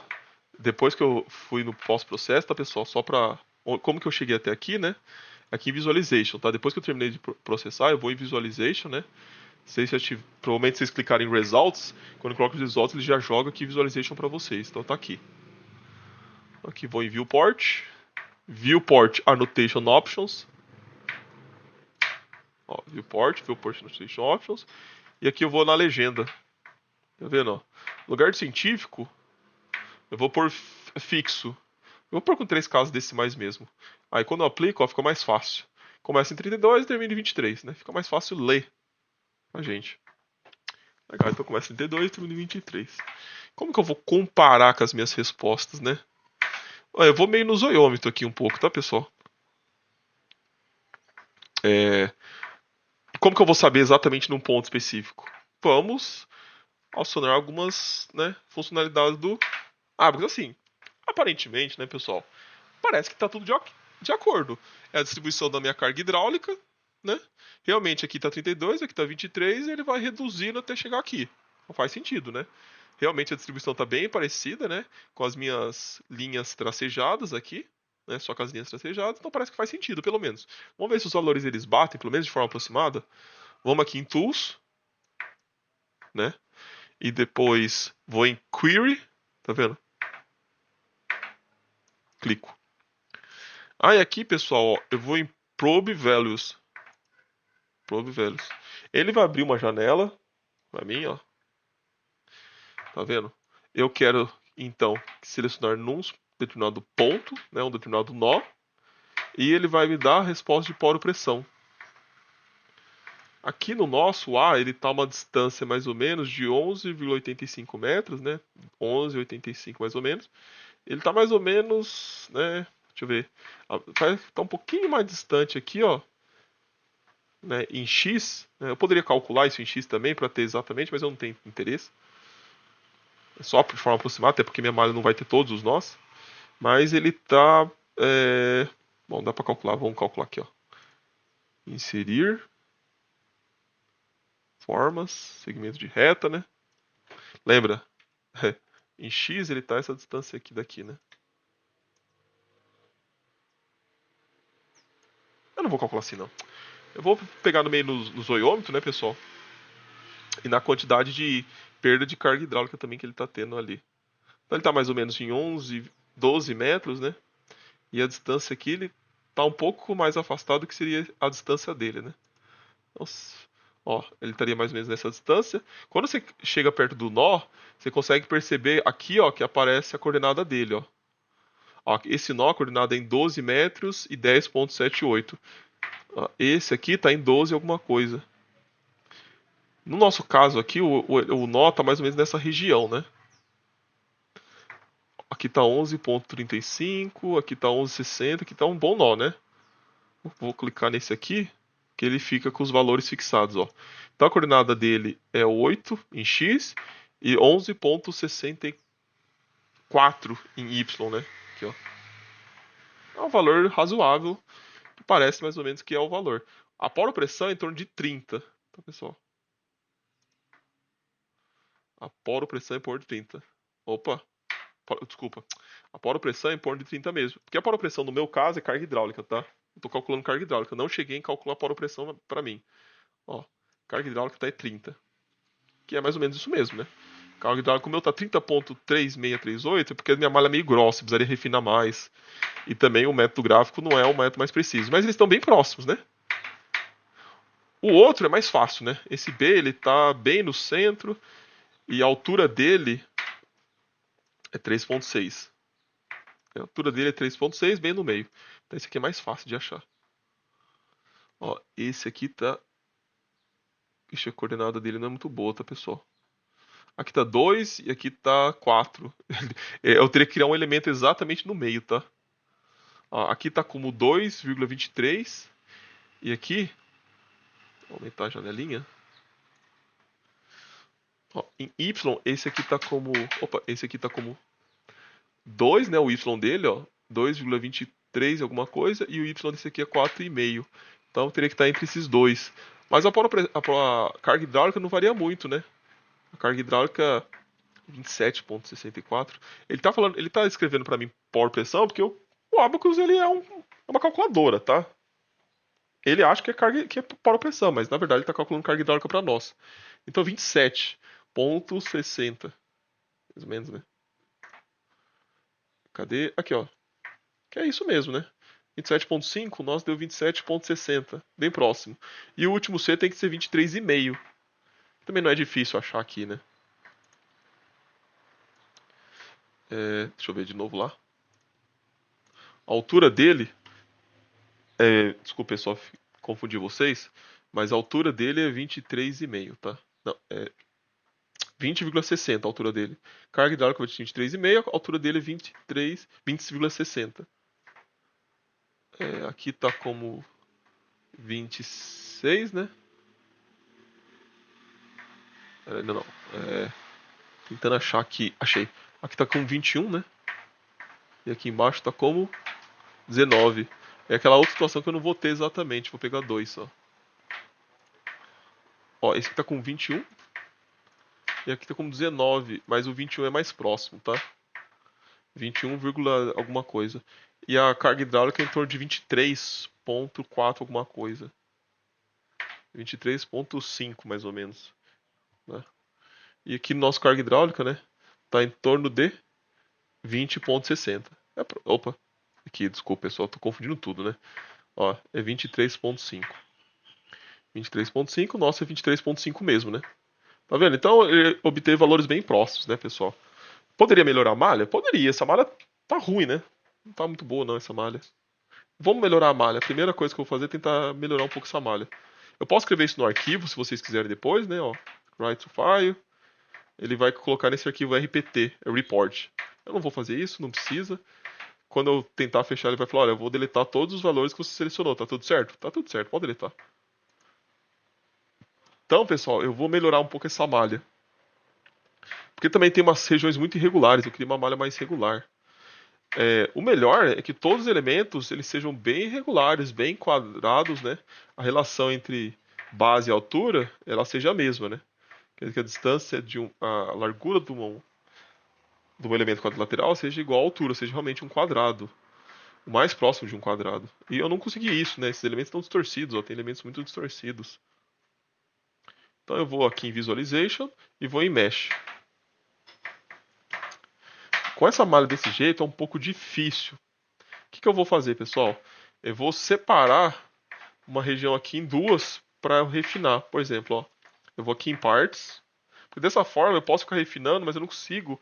depois que eu fui no pós-processo, tá, pessoal? Só pra... Como que eu cheguei até aqui, né? Aqui em Visualization, tá? Depois que eu terminei de processar, eu vou em Visualization, né? Provavelmente vocês clicarem em Results, quando eu coloco os results, ele já joga aqui Visualization pra vocês. Então tá aqui. Aqui vou em Viewport. Viewport Annotation Options. Ó, Viewport Annotation Options. E aqui eu vou na legenda. Tá vendo? Ó? No lugar de científico, eu vou pôr fixo. Eu vou pôr com 3 casos decimais mesmo. Aí quando eu aplico, ó, fica mais fácil. Começa em 32 e termina em 23, né? Fica mais fácil ler a gente. Legal, então começa em 32 e termina em 23. Como que eu vou comparar com as minhas respostas, né? Eu vou meio no zoiômetro aqui um pouco, tá, pessoal? Como que eu vou saber exatamente num ponto específico? Vamos acionar algumas, né, funcionalidades do Abacus. Assim, aparentemente, né, pessoal, parece que está tudo de acordo. É a distribuição da minha carga hidráulica, né? Realmente aqui está 32, aqui está 23 e ele vai reduzindo até chegar aqui. Não faz sentido, né? Realmente a distribuição está bem parecida, né? Com as minhas linhas tracejadas aqui, né? Só com as linhas tracejadas, então parece que faz sentido, pelo menos. Vamos ver se os valores eles batem, pelo menos de forma aproximada. Vamos aqui em Tools, né? E depois vou em Query, tá vendo? Clico. Aí aqui, pessoal, ó, eu vou em Probe Values. Probe Values. Ele vai abrir uma janela para mim, ó. Tá vendo? Eu quero então selecionar num determinado ponto, né, um determinado nó, e ele vai me dar a resposta de poro pressão. Aqui no nosso A, ele está a uma distância mais ou menos de 11,85 metros, né? 11,85 mais ou menos. Ele está mais ou menos, né? Deixa eu ver. Está um pouquinho mais distante aqui, ó. Né, em X. Né, eu poderia calcular isso em X também para ter exatamente, mas eu não tenho interesse. É só de forma aproximada, até porque minha malha não vai ter todos os nós. Mas ele está. Bom, dá para calcular. Vamos calcular aqui, ó. Inserir. Formas. Segmento de reta, né? Lembra? Em X ele está essa distância aqui daqui, né? Eu não vou calcular assim, não. Eu vou pegar no meio no zoiômetro, né, pessoal? e na quantidade de perda de carga hidráulica também que ele está tendo ali. Então ele está mais ou menos em 11, 12 metros, né? E a distância aqui ele está um pouco mais afastado do que seria a distância dele, né? Nossa. Ó, ele estaria mais ou menos nessa distância. Quando você chega perto do nó, você consegue perceber aqui, ó, que aparece a coordenada dele, ó. Ó, esse nó, a coordenada é em 12 metros e 10,78. Esse aqui está em 12 alguma coisa. No nosso caso aqui, o nó está mais ou menos nessa região, né? Aqui está 11,35, aqui está 11,60, aqui está um bom nó, né? Vou clicar nesse aqui, que ele fica com os valores fixados, ó. Então a coordenada dele é 8 em x e 11,64 em y, né? Aqui, ó. É um valor razoável, que parece mais ou menos que é o valor. A poropressão é em torno de 30, tá, pessoal? A poropressão é em torno de 30. Opa, desculpa. A poropressão é em torno de 30 mesmo. Porque a poropressão, no meu caso, é carga hidráulica, tá? Eu tô calculando carga hidráulica. Eu não cheguei em calcular a poropressão pra mim. Ó, carga hidráulica tá em 30. Que é mais ou menos isso mesmo, né? Carga hidráulica, o meu tá 30,3638, é porque a minha malha é meio grossa, precisaria refinar mais. E também o método gráfico não é o método mais preciso. Mas eles estão bem próximos, né? O outro é mais fácil, né? Esse B, ele tá bem no centro e a altura dele é 3,6. A altura dele é 3,6, bem no meio. Então esse aqui é mais fácil de achar. Ó, esse aqui tá... Ixi, a coordenada dele não é muito boa, tá, pessoal? Aqui tá 2 e aqui tá 4. Eu teria que criar um elemento exatamente no meio, tá? Ó, aqui tá como 2,23 e aqui... Vou aumentar a janelinha. Ó, em Y, esse aqui tá como... Opa, esse aqui tá como 2, né? O Y dele, ó. 2,23 alguma coisa. E o Y desse aqui é 4,5. Então teria que estar entre esses dois. Mas a carga hidráulica não varia muito, né? A carga hidráulica 27,64. Ele tá falando, ele tá escrevendo para mim por pressão porque o Abacus ele é uma calculadora, tá? Ele acha que é carga que é por pressão, mas na verdade ele tá calculando carga hidráulica para nós. Então 27,60, mais ou menos, né? Cadê? Aqui, ó. Que é isso mesmo, né? 27,5, nós deu 27,60, bem próximo. E o último C tem que ser 23,5. Também não é difícil achar aqui, né? Deixa eu ver de novo lá. A altura dele, desculpa pessoal, confundi vocês, mas a altura dele é 23,5, tá? Não, é 20,60 a altura dele. Carga hidráulica de 23,5, a altura dele é 20,60. Aqui tá como 26, né? Ainda não. Tentando achar aqui. Achei. Aqui tá com 21, né? E aqui embaixo tá como 19. É aquela outra situação que eu não vou ter exatamente. Vou pegar dois só. Ó, esse aqui tá com 21. E aqui tá com 19. Mas o 21 é mais próximo, tá? 21, alguma coisa. E a carga hidráulica é em torno de 23,4 alguma coisa. 23,5 mais ou menos. Né? E aqui no nosso carga hidráulica, né? Tá em torno de 20,60. Opa, aqui, desculpa pessoal, tô confundindo tudo, né? Ó, é 23,5. 23,5, o nosso é 23,5 mesmo, né? Tá vendo? Então ele obteve valores bem próximos, né, pessoal? Poderia melhorar a malha? Poderia. Essa malha tá ruim, né? Não tá muito boa não essa malha. Vamos melhorar a malha. A primeira coisa que eu vou fazer é tentar melhorar um pouco essa malha. Eu posso escrever isso no arquivo, se vocês quiserem depois, né? Ó, write to file. Ele vai colocar nesse arquivo RPT, é report. Eu não vou fazer isso, não precisa. Quando eu tentar fechar, ele vai falar, olha, eu vou deletar todos os valores que você selecionou. Tá tudo certo? Tá tudo certo, pode deletar. Então, pessoal, eu vou melhorar um pouco essa malha. Porque também tem umas regiões muito irregulares, eu queria uma malha mais regular. O melhor é que todos os elementos eles sejam bem regulares, bem quadrados, né? A relação entre base e altura ela seja a mesma, né? Quer dizer que a distância a largura de um elemento quadrilateral seja igual à altura, seja realmente um quadrado, o mais próximo de um quadrado. E eu não consegui isso, né? Esses elementos estão distorcidos, ó, tem elementos muito distorcidos. Então eu vou aqui em Visualization e vou em Mesh. Com essa malha desse jeito é um pouco difícil. O que eu vou fazer, pessoal? Eu vou separar uma região aqui em duas para refinar. Por exemplo, ó, eu vou aqui em Parts. Porque dessa forma eu posso ficar refinando, mas eu não consigo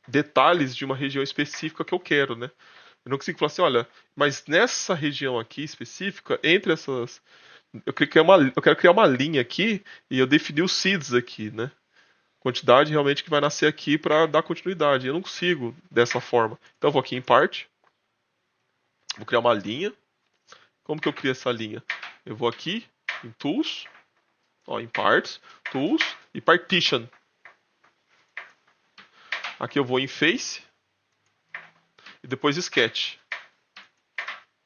detalhes de uma região específica que eu quero, né? Eu não consigo falar assim, olha, mas nessa região aqui específica, entre essas, eu quero criar uma linha aqui e eu defini os seeds aqui, né? Quantidade realmente que vai nascer aqui para dar continuidade. Eu não consigo dessa forma. Então eu vou aqui em Part, vou criar uma linha. Como que eu crio essa linha? Eu vou aqui em Tools, ó, em Parts, Tools e Partition. Aqui eu vou em Face e depois Sketch.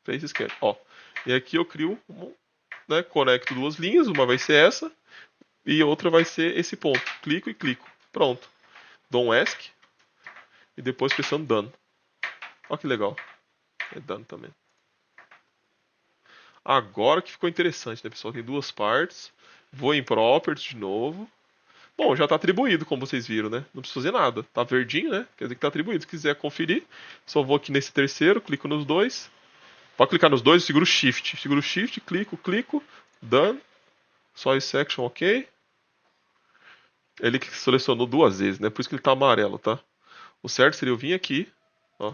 Face Sketch, ó. E aqui eu crio, né, conecto duas linhas, uma vai ser essa e outra vai ser esse ponto. Clico e clico. Pronto. Dou um ESC e depois pressiono Done. Olha que legal. É Done também. Agora que ficou interessante, né, pessoal? Tem duas partes. Vou em Properties de novo. Bom, já está atribuído, como vocês viram, né? Não precisa fazer nada. Tá verdinho, né? Quer dizer que está atribuído. Se quiser conferir, só vou aqui nesse terceiro, clico nos dois. Pode clicar nos dois e seguro Shift. Seguro Shift, clico, Done. Só section, ok. Ele que selecionou duas vezes, né? Por isso que ele tá amarelo, tá? O certo seria eu vir aqui, ó.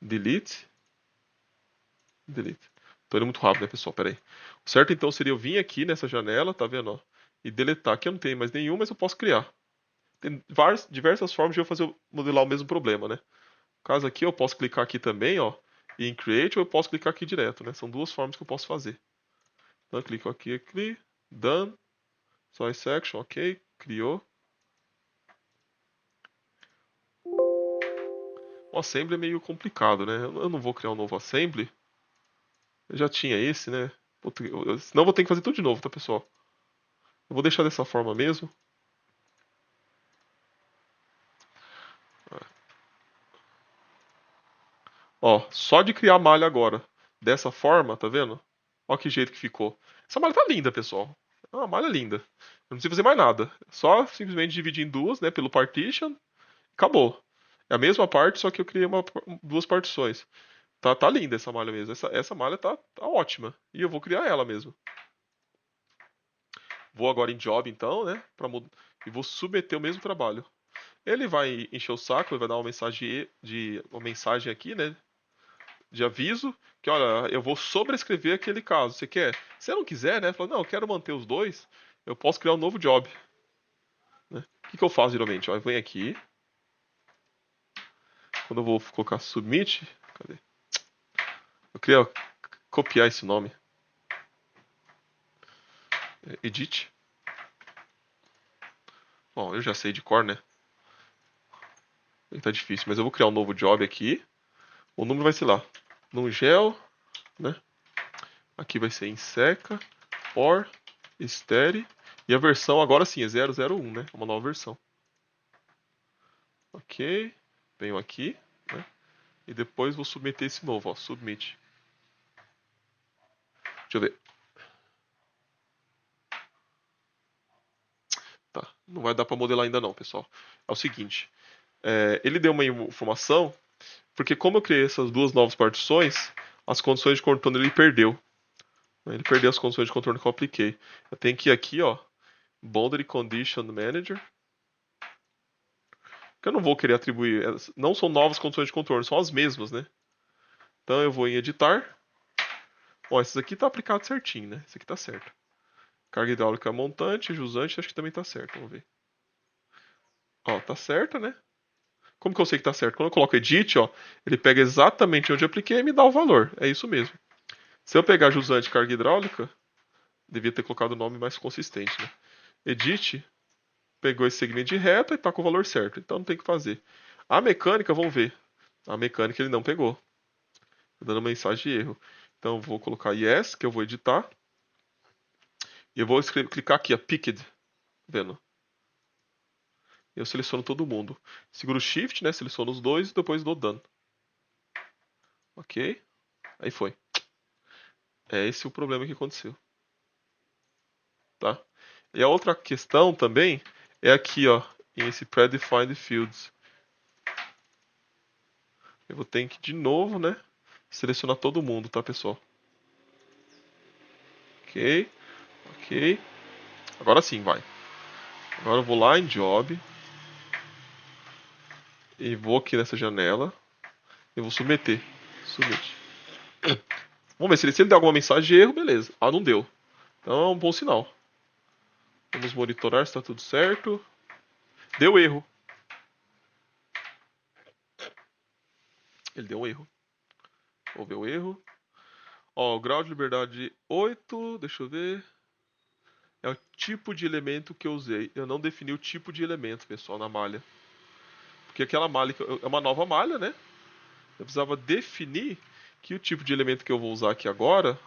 Delete. Delete. Tô indo muito rápido, né, pessoal? Pera aí. O certo então seria eu vir aqui nessa janela, tá vendo, ó? E deletar. Aqui eu não tenho mais nenhum, mas eu posso criar. Tem diversas formas de eu fazer modelar o mesmo problema, né? No caso aqui eu posso clicar aqui também, ó. E em Create ou eu posso clicar aqui direto, né? São duas formas que eu posso fazer. Então eu clico aqui, Done. Só section, ok. Criou. O assembly é meio complicado, né? Eu não vou criar um novo assembly. Eu já tinha esse, né? Senão eu vou ter que fazer tudo de novo, tá, pessoal? Eu vou deixar dessa forma mesmo. Ó, só de criar malha agora, dessa forma, tá vendo? Ó que jeito que ficou. Essa malha tá linda, pessoal. É uma malha linda. Eu não preciso fazer mais nada. Só simplesmente dividir em duas, né, pelo partition. Acabou. É a mesma parte, só que eu criei duas partições. Tá linda essa malha mesmo. Essa malha tá ótima. E eu vou criar ela mesmo. Vou agora em Job, então, né? E vou submeter o mesmo trabalho. Ele vai encher o saco, ele vai dar uma mensagem aqui, né? De aviso, que olha, eu vou sobrescrever aquele caso. Você quer? Se eu não quiser, né? Fala, não, eu quero manter os dois. Eu posso criar um novo job. Né? O que eu faço geralmente? Ó, eu venho aqui. Quando eu vou colocar submit, cadê? Eu queria copiar esse nome. Edit. Bom, eu já sei de cor, né? Tá difícil, mas eu vou criar um novo job aqui. O número vai ser lá. Num gel, né? Aqui vai ser em seca, for, stere. E a versão agora sim é 001, né? Uma nova versão. Ok. Venho aqui, né? E depois vou submeter esse novo, ó. Submit. Deixa eu ver. Tá. Não vai dar para modelar ainda não, pessoal. É o seguinte. Ele deu uma informação, porque como eu criei essas duas novas partições, as condições de contorno ele perdeu. Ele perdeu as condições de contorno que eu apliquei. Eu tenho que ir aqui, ó. Boundary Condition Manager. Que eu não vou querer atribuir. Não são novas condições de contorno, são as mesmas, né? Então eu vou em editar. Ó, esses aqui tá aplicado certinho, né? Esse aqui tá certo. Carga hidráulica montante, jusante, acho que também tá certo. Vamos ver. Ó, tá certo, né? Como que eu sei que tá certo? Quando eu coloco edit, ó, ele pega exatamente onde eu apliquei e me dá o valor. É isso mesmo. Se eu pegar jusante carga hidráulica, devia ter colocado o nome mais consistente, né? Edit, pegou esse segmento de reta e tá com o valor certo. Então não tem o que fazer. A mecânica, vamos ver. A mecânica ele não pegou. Tô dando mensagem de erro. Então eu vou colocar yes, que eu vou editar. E eu vou clicar aqui, a picked. Vendo? Eu seleciono todo mundo. Seguro Shift, né? Seleciono os dois e depois dou done. Ok. Aí foi. É esse o problema que aconteceu. tá? E a outra questão também é aqui, ó, em esse Predefined Fields. Eu vou ter que, de novo, né, selecionar todo mundo, tá, pessoal? Ok, ok. Agora sim, vai. Agora eu vou lá em Job. E vou aqui nessa janela. E vou submeter. Submit. Vamos ver se ele der alguma mensagem de erro, beleza. Ah, não deu. Então é um bom sinal. Vamos monitorar se está tudo certo. Deu erro. Ele deu um erro. Vou ver o erro. Ó, o grau de liberdade 8. Deixa eu ver. É o tipo de elemento que eu usei. Eu não defini o tipo de elemento, pessoal, na malha. Porque aquela malha é uma nova malha, né? Eu precisava definir que o tipo de elemento que eu vou usar aqui agora.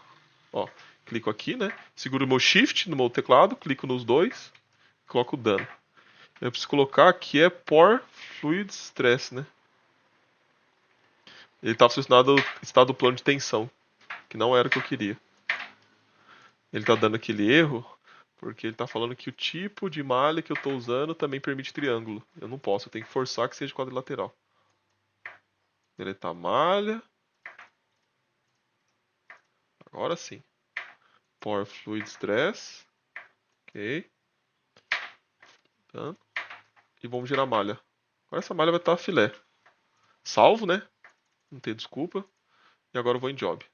Ó, clico aqui, né? Seguro o meu Shift no meu teclado, clico nos dois, coloco o dano. Eu preciso colocar aqui é Pour Fluid Stress, né? Ele estava selecionado estado plano de tensão, que não era o que eu queria. Ele está dando aquele erro porque ele está falando que o tipo de malha que eu estou usando também permite triângulo. Eu não posso, eu tenho que forçar que seja quadrilateral. Deletar malha. Agora sim. Pour Fluid Stress. Ok. Tá. E vamos gerar malha. Agora essa malha vai estar filé. Salvo, né? Não tem desculpa. E agora eu vou em Job.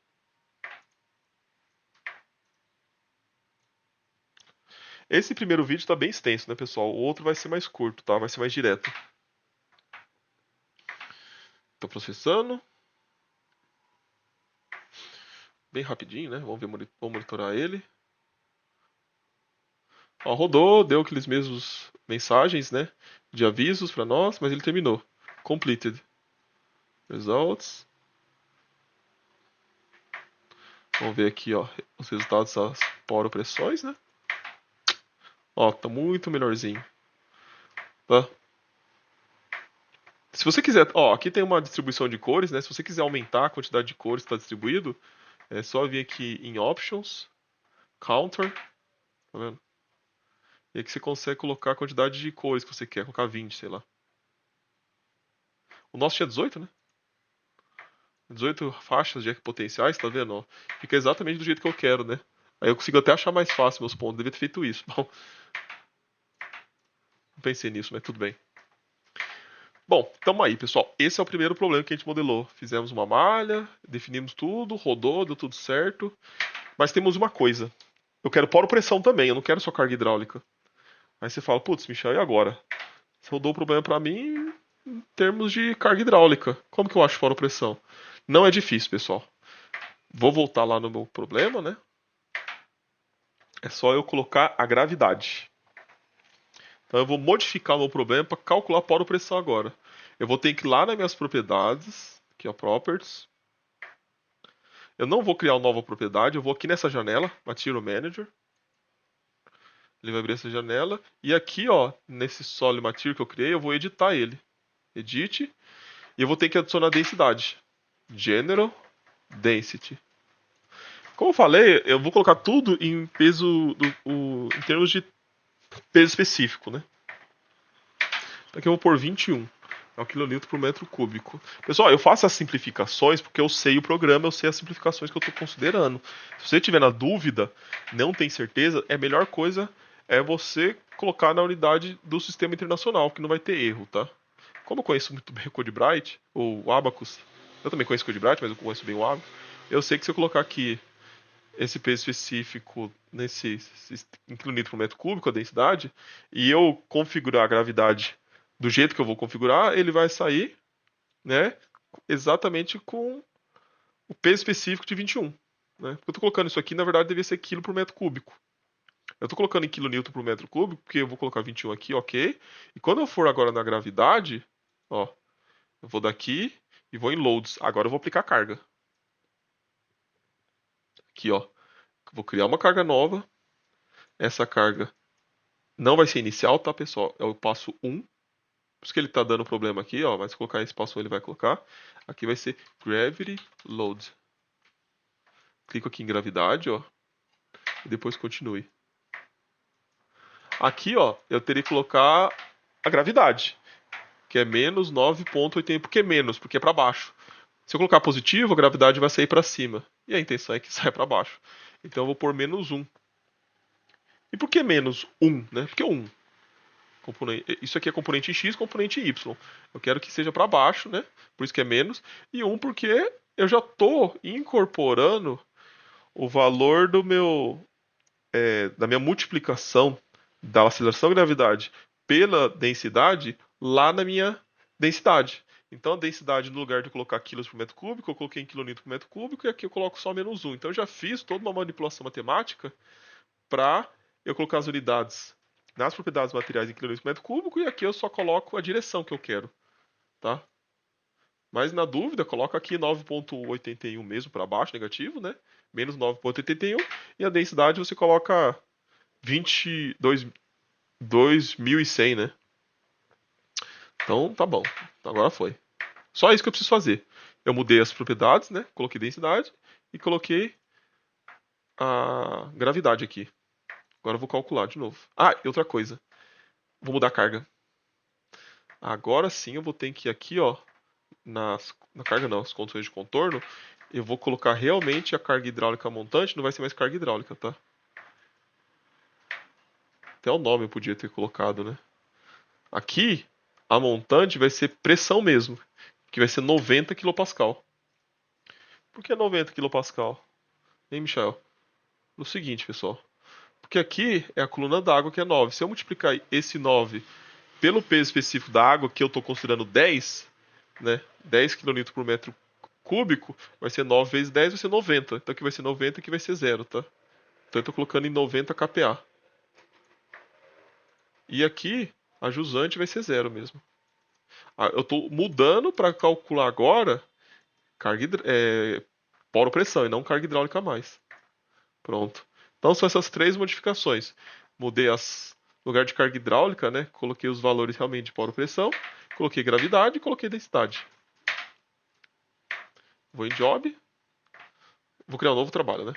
Esse primeiro vídeo está bem extenso, né, pessoal? O outro vai ser mais curto, tá? Vai ser mais direto. Estou processando. Bem rapidinho, né? Vamos monitorar ele. Ó, rodou, deu aqueles mesmos mensagens, né? De avisos para nós, mas ele terminou. Completed. Results. Vamos ver aqui, ó, os resultados das poropressões, né? Ó, tá muito melhorzinho. Tá? Se você quiser, ó, aqui tem uma distribuição de cores, né? Se você quiser aumentar a quantidade de cores que está distribuído, é só vir aqui em Options, Counter, tá vendo? E aqui você consegue colocar a quantidade de cores que você quer, colocar 20, sei lá. O nosso tinha 18, né? 18 faixas de potenciais, tá vendo? Ó, fica exatamente do jeito que eu quero, né? Aí eu consigo até achar mais fácil meus pontos. Devia ter feito isso. Bom, não pensei nisso, mas tudo bem. Bom, tamo aí, pessoal. Esse é o primeiro problema que a gente modelou. Fizemos uma malha, definimos tudo, rodou, deu tudo certo. Mas temos uma coisa. Eu quero poro-pressão também, eu não quero só carga hidráulica. Aí você fala, putz, Michel, e agora? Você rodou o problema pra mim em termos de carga hidráulica. Como que eu acho poro-pressão? Não é difícil, pessoal. Vou voltar lá no meu problema, né? É só eu colocar a gravidade. Então eu vou modificar o meu problema para calcular a poro-pressão agora. Eu vou ter que ir lá nas minhas propriedades, aqui ó, Properties. Eu não vou criar uma nova propriedade, eu vou aqui nessa janela, Material Manager. Ele vai abrir essa janela. E aqui, ó, nesse Solid Material que eu criei, eu vou editar ele. Edit. E eu vou ter que adicionar densidade. General Density. Como eu falei, eu vou colocar tudo em peso, em termos de peso específico, né? Aqui eu vou pôr 21. É um quilonewton por metro cúbico. Pessoal, eu faço as simplificações porque eu sei o programa, eu sei as simplificações que eu estou considerando. Se você tiver na dúvida, não tem certeza, a melhor coisa é você colocar na unidade do sistema internacional, que não vai ter erro, tá? Como eu conheço muito bem o CodeBright, ou o Abacus, eu também conheço o CodeBright, mas eu conheço bem o Abacus, eu sei que se eu colocar aqui esse peso específico nesse em quilonewton por metro cúbico, a densidade, e eu configurar a gravidade do jeito que eu vou configurar, ele vai sair, né, exatamente com o peso específico de 21. Né? Eu estou colocando isso aqui, na verdade, deveria ser quilo por metro cúbico. Eu estou colocando em quilonewton por metro cúbico, porque eu vou colocar 21 aqui, ok. E quando eu for agora na gravidade, ó, eu vou daqui e vou em loads. Agora eu vou aplicar carga. Aqui, ó. Vou criar uma carga nova. Essa carga não vai ser inicial, tá, pessoal? É o passo 1. Por isso que ele tá dando problema aqui, ó. Mas se colocar esse passo 1, ele vai colocar. Aqui vai ser Gravity Load. Clico aqui em gravidade, ó. E depois continue. Aqui, ó, eu teria que colocar a gravidade, que é menos 9,80. Por que menos? Porque é para baixo. Se eu colocar positivo, a gravidade vai sair para cima. E a intenção é que saia para baixo. Então eu vou pôr menos 1. E por que menos 1? Né? Porque 1. Isso aqui é componente X, componente Y. Eu quero que seja para baixo, né? Por isso que é menos. E 1 porque eu já estou incorporando o valor da minha multiplicação da aceleração da gravidade pela densidade lá na minha densidade. Então a densidade, no lugar de colocar quilos por metro cúbico, eu coloquei em quilonewton por metro cúbico e aqui eu coloco só menos 1. Então eu já fiz toda uma manipulação matemática para eu colocar as unidades nas propriedades materiais em quilonewton por metro cúbico e aqui eu só coloco a direção que eu quero, tá? Mas na dúvida, coloca aqui 9,81 mesmo para baixo, negativo, né? Menos 9,81 e a densidade você coloca 22.100, né? Então tá bom. Agora foi. Só isso que eu preciso fazer. Eu mudei as propriedades, né? Coloquei densidade e coloquei a gravidade aqui. Agora eu vou calcular de novo. Ah, e outra coisa. Vou mudar a carga. Agora sim eu vou ter que ir aqui, ó, na carga não, as condições de contorno, eu vou colocar realmente a carga hidráulica montante, não vai ser mais carga hidráulica, tá? Até o nome eu podia ter colocado, né? Aqui, a montante vai ser pressão mesmo, que vai ser 90 kPa. Por que 90 kPa? Hein, Michel? O seguinte, pessoal. Porque aqui é a coluna d'água que é 9. Se eu multiplicar esse 9 pelo peso específico da água, que eu estou considerando 10, né? 10 kN por metro cúbico, vai ser 9 vezes 10, vai ser 90. Então aqui vai ser 90 e aqui vai ser 0, tá? Então eu estou colocando em 90 kPa. E aqui a jusante vai ser 0 mesmo. Eu estou mudando para calcular agora poro pressão e não carga hidráulica mais. Pronto. Então são essas três modificações. Mudei no lugar de carga hidráulica, né? Coloquei os valores realmente de poro pressão, coloquei gravidade e coloquei densidade. Vou em job, vou criar um novo trabalho, né?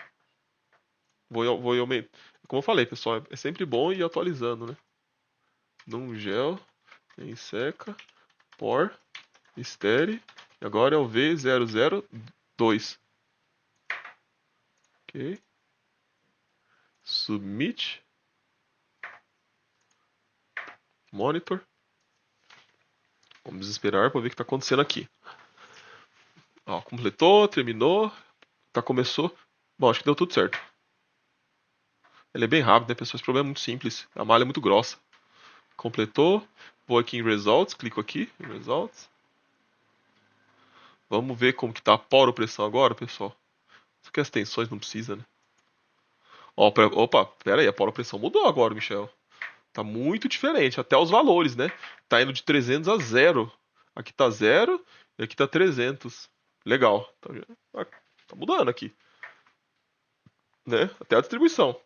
Vou aumentar. Como eu falei, pessoal, é sempre bom ir atualizando, né? Num gel, em seca, por, estere, e agora é o V002. Ok. Submit. Monitor. Vamos esperar para ver o que está acontecendo aqui. Ó, completou, terminou, começou. Bom, acho que deu tudo certo. Ele é bem rápido, né, pessoal? Esse problema é muito simples. A malha é muito grossa. Completou. Vou aqui em Results, clico aqui em Results. Vamos ver como que tá a poropressão agora, pessoal. Só que as tensões não precisa, né? Ó, opa, pera aí, a poropressão mudou agora, Michel. Tá muito diferente, até os valores, né? Tá indo de 300 a 0. Aqui tá 0 e aqui tá 300. Legal. Tá mudando aqui, né? Até a distribuição.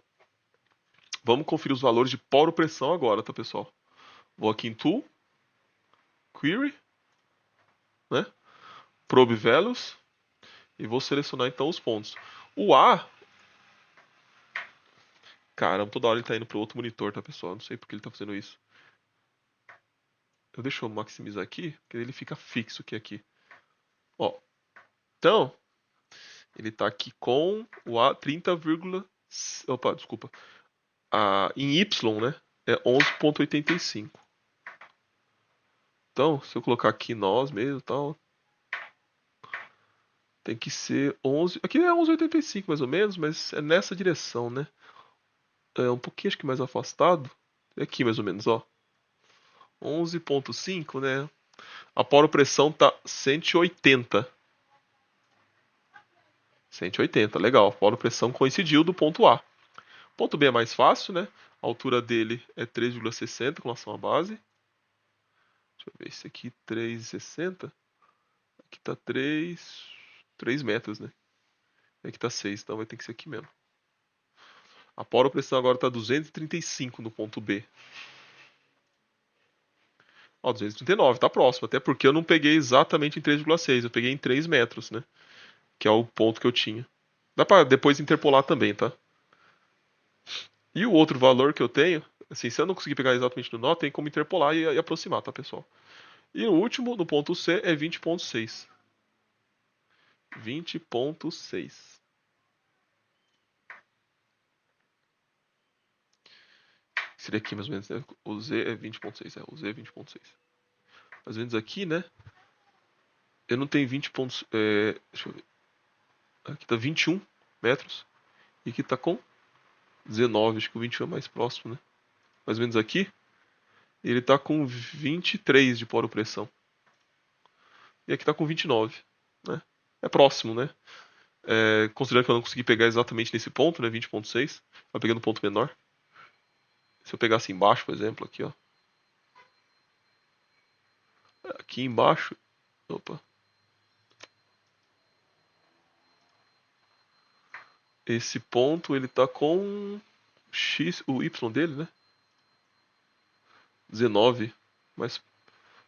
Vamos conferir os valores de poropressão agora, tá, pessoal? Vou aqui em Tool, Query, né? Probe Values e vou selecionar então os pontos. O A, caramba, toda hora ele tá indo pro outro monitor, tá, pessoal? Não sei porque ele tá fazendo isso. Deixa eu maximizar aqui, porque ele fica fixo aqui. Ó, então, ele tá aqui com o A 30, opa, desculpa. Em Y, né? É 11,85. Então, se eu colocar aqui nós mesmo e tal, tem que ser 11. Aqui é 11,85 mais ou menos, mas é nessa direção, né? É um pouquinho acho que mais afastado. É aqui mais ou menos, ó. 11,5, né? A poropressão tá 180. 180, legal. A poropressão coincidiu do ponto A. O ponto B é mais fácil, né? A altura dele é 3,60 com relação à base. Deixa eu ver, esse aqui 3,60. Aqui tá 3 metros, né? Aqui tá 6, então vai ter que ser aqui mesmo. A poropressão agora tá 235 no ponto B. Ó, 239, tá próximo. Até porque eu não peguei exatamente em 3,6, eu peguei em 3 metros, né? Que é o ponto que eu tinha. Dá pra depois interpolar também, tá? E o outro valor que eu tenho, Assim, se eu não conseguir pegar exatamente no nó, tem como interpolar e aproximar, tá, pessoal? E o último, no ponto C, é 20,6. 20,6. Seria aqui mais ou menos, né? O Z é 20,6. O Z é 20,6. Mais ou menos aqui, né? Eu não tenho 20 pontos. Deixa eu ver. Aqui tá 21 metros. E aqui tá com 19. Acho que o 21 é mais próximo, né? Mais ou menos aqui. Ele tá com 23 de poro-pressão. E aqui tá com 29, né? É próximo, né? Considerando que eu não consegui pegar exatamente nesse ponto, né? 20,6. Vai pegando um ponto menor. Se eu pegasse embaixo, por exemplo, aqui, ó. Aqui embaixo. Opa. Esse ponto, ele tá com X, o Y dele, né? 19. Mas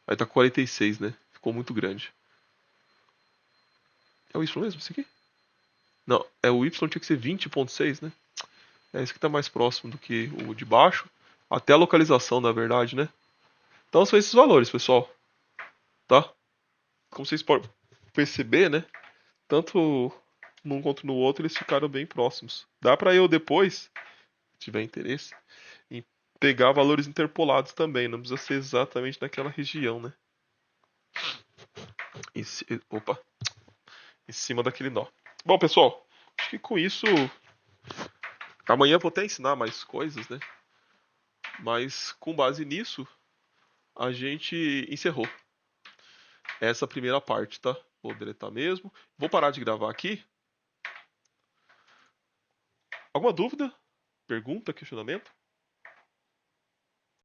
aí tá 46, né? Ficou muito grande. É o Y mesmo, esse aqui? Não, o Y tinha que ser 20,6, né? É esse que tá mais próximo do que o de baixo. Até a localização, na verdade, né? Então são esses valores, pessoal. Tá? Como vocês podem perceber, né? Tanto num quanto no outro, eles ficaram bem próximos. Dá pra eu depois, se tiver interesse, em pegar valores interpolados também. Não precisa ser exatamente naquela região, né? Opa, em cima daquele nó. Bom, pessoal, acho que com isso. Amanhã eu vou até ensinar mais coisas, né? Mas com base nisso, a gente encerrou essa primeira parte, tá? Vou deletar mesmo. Vou parar de gravar aqui. Alguma dúvida? Pergunta? Questionamento?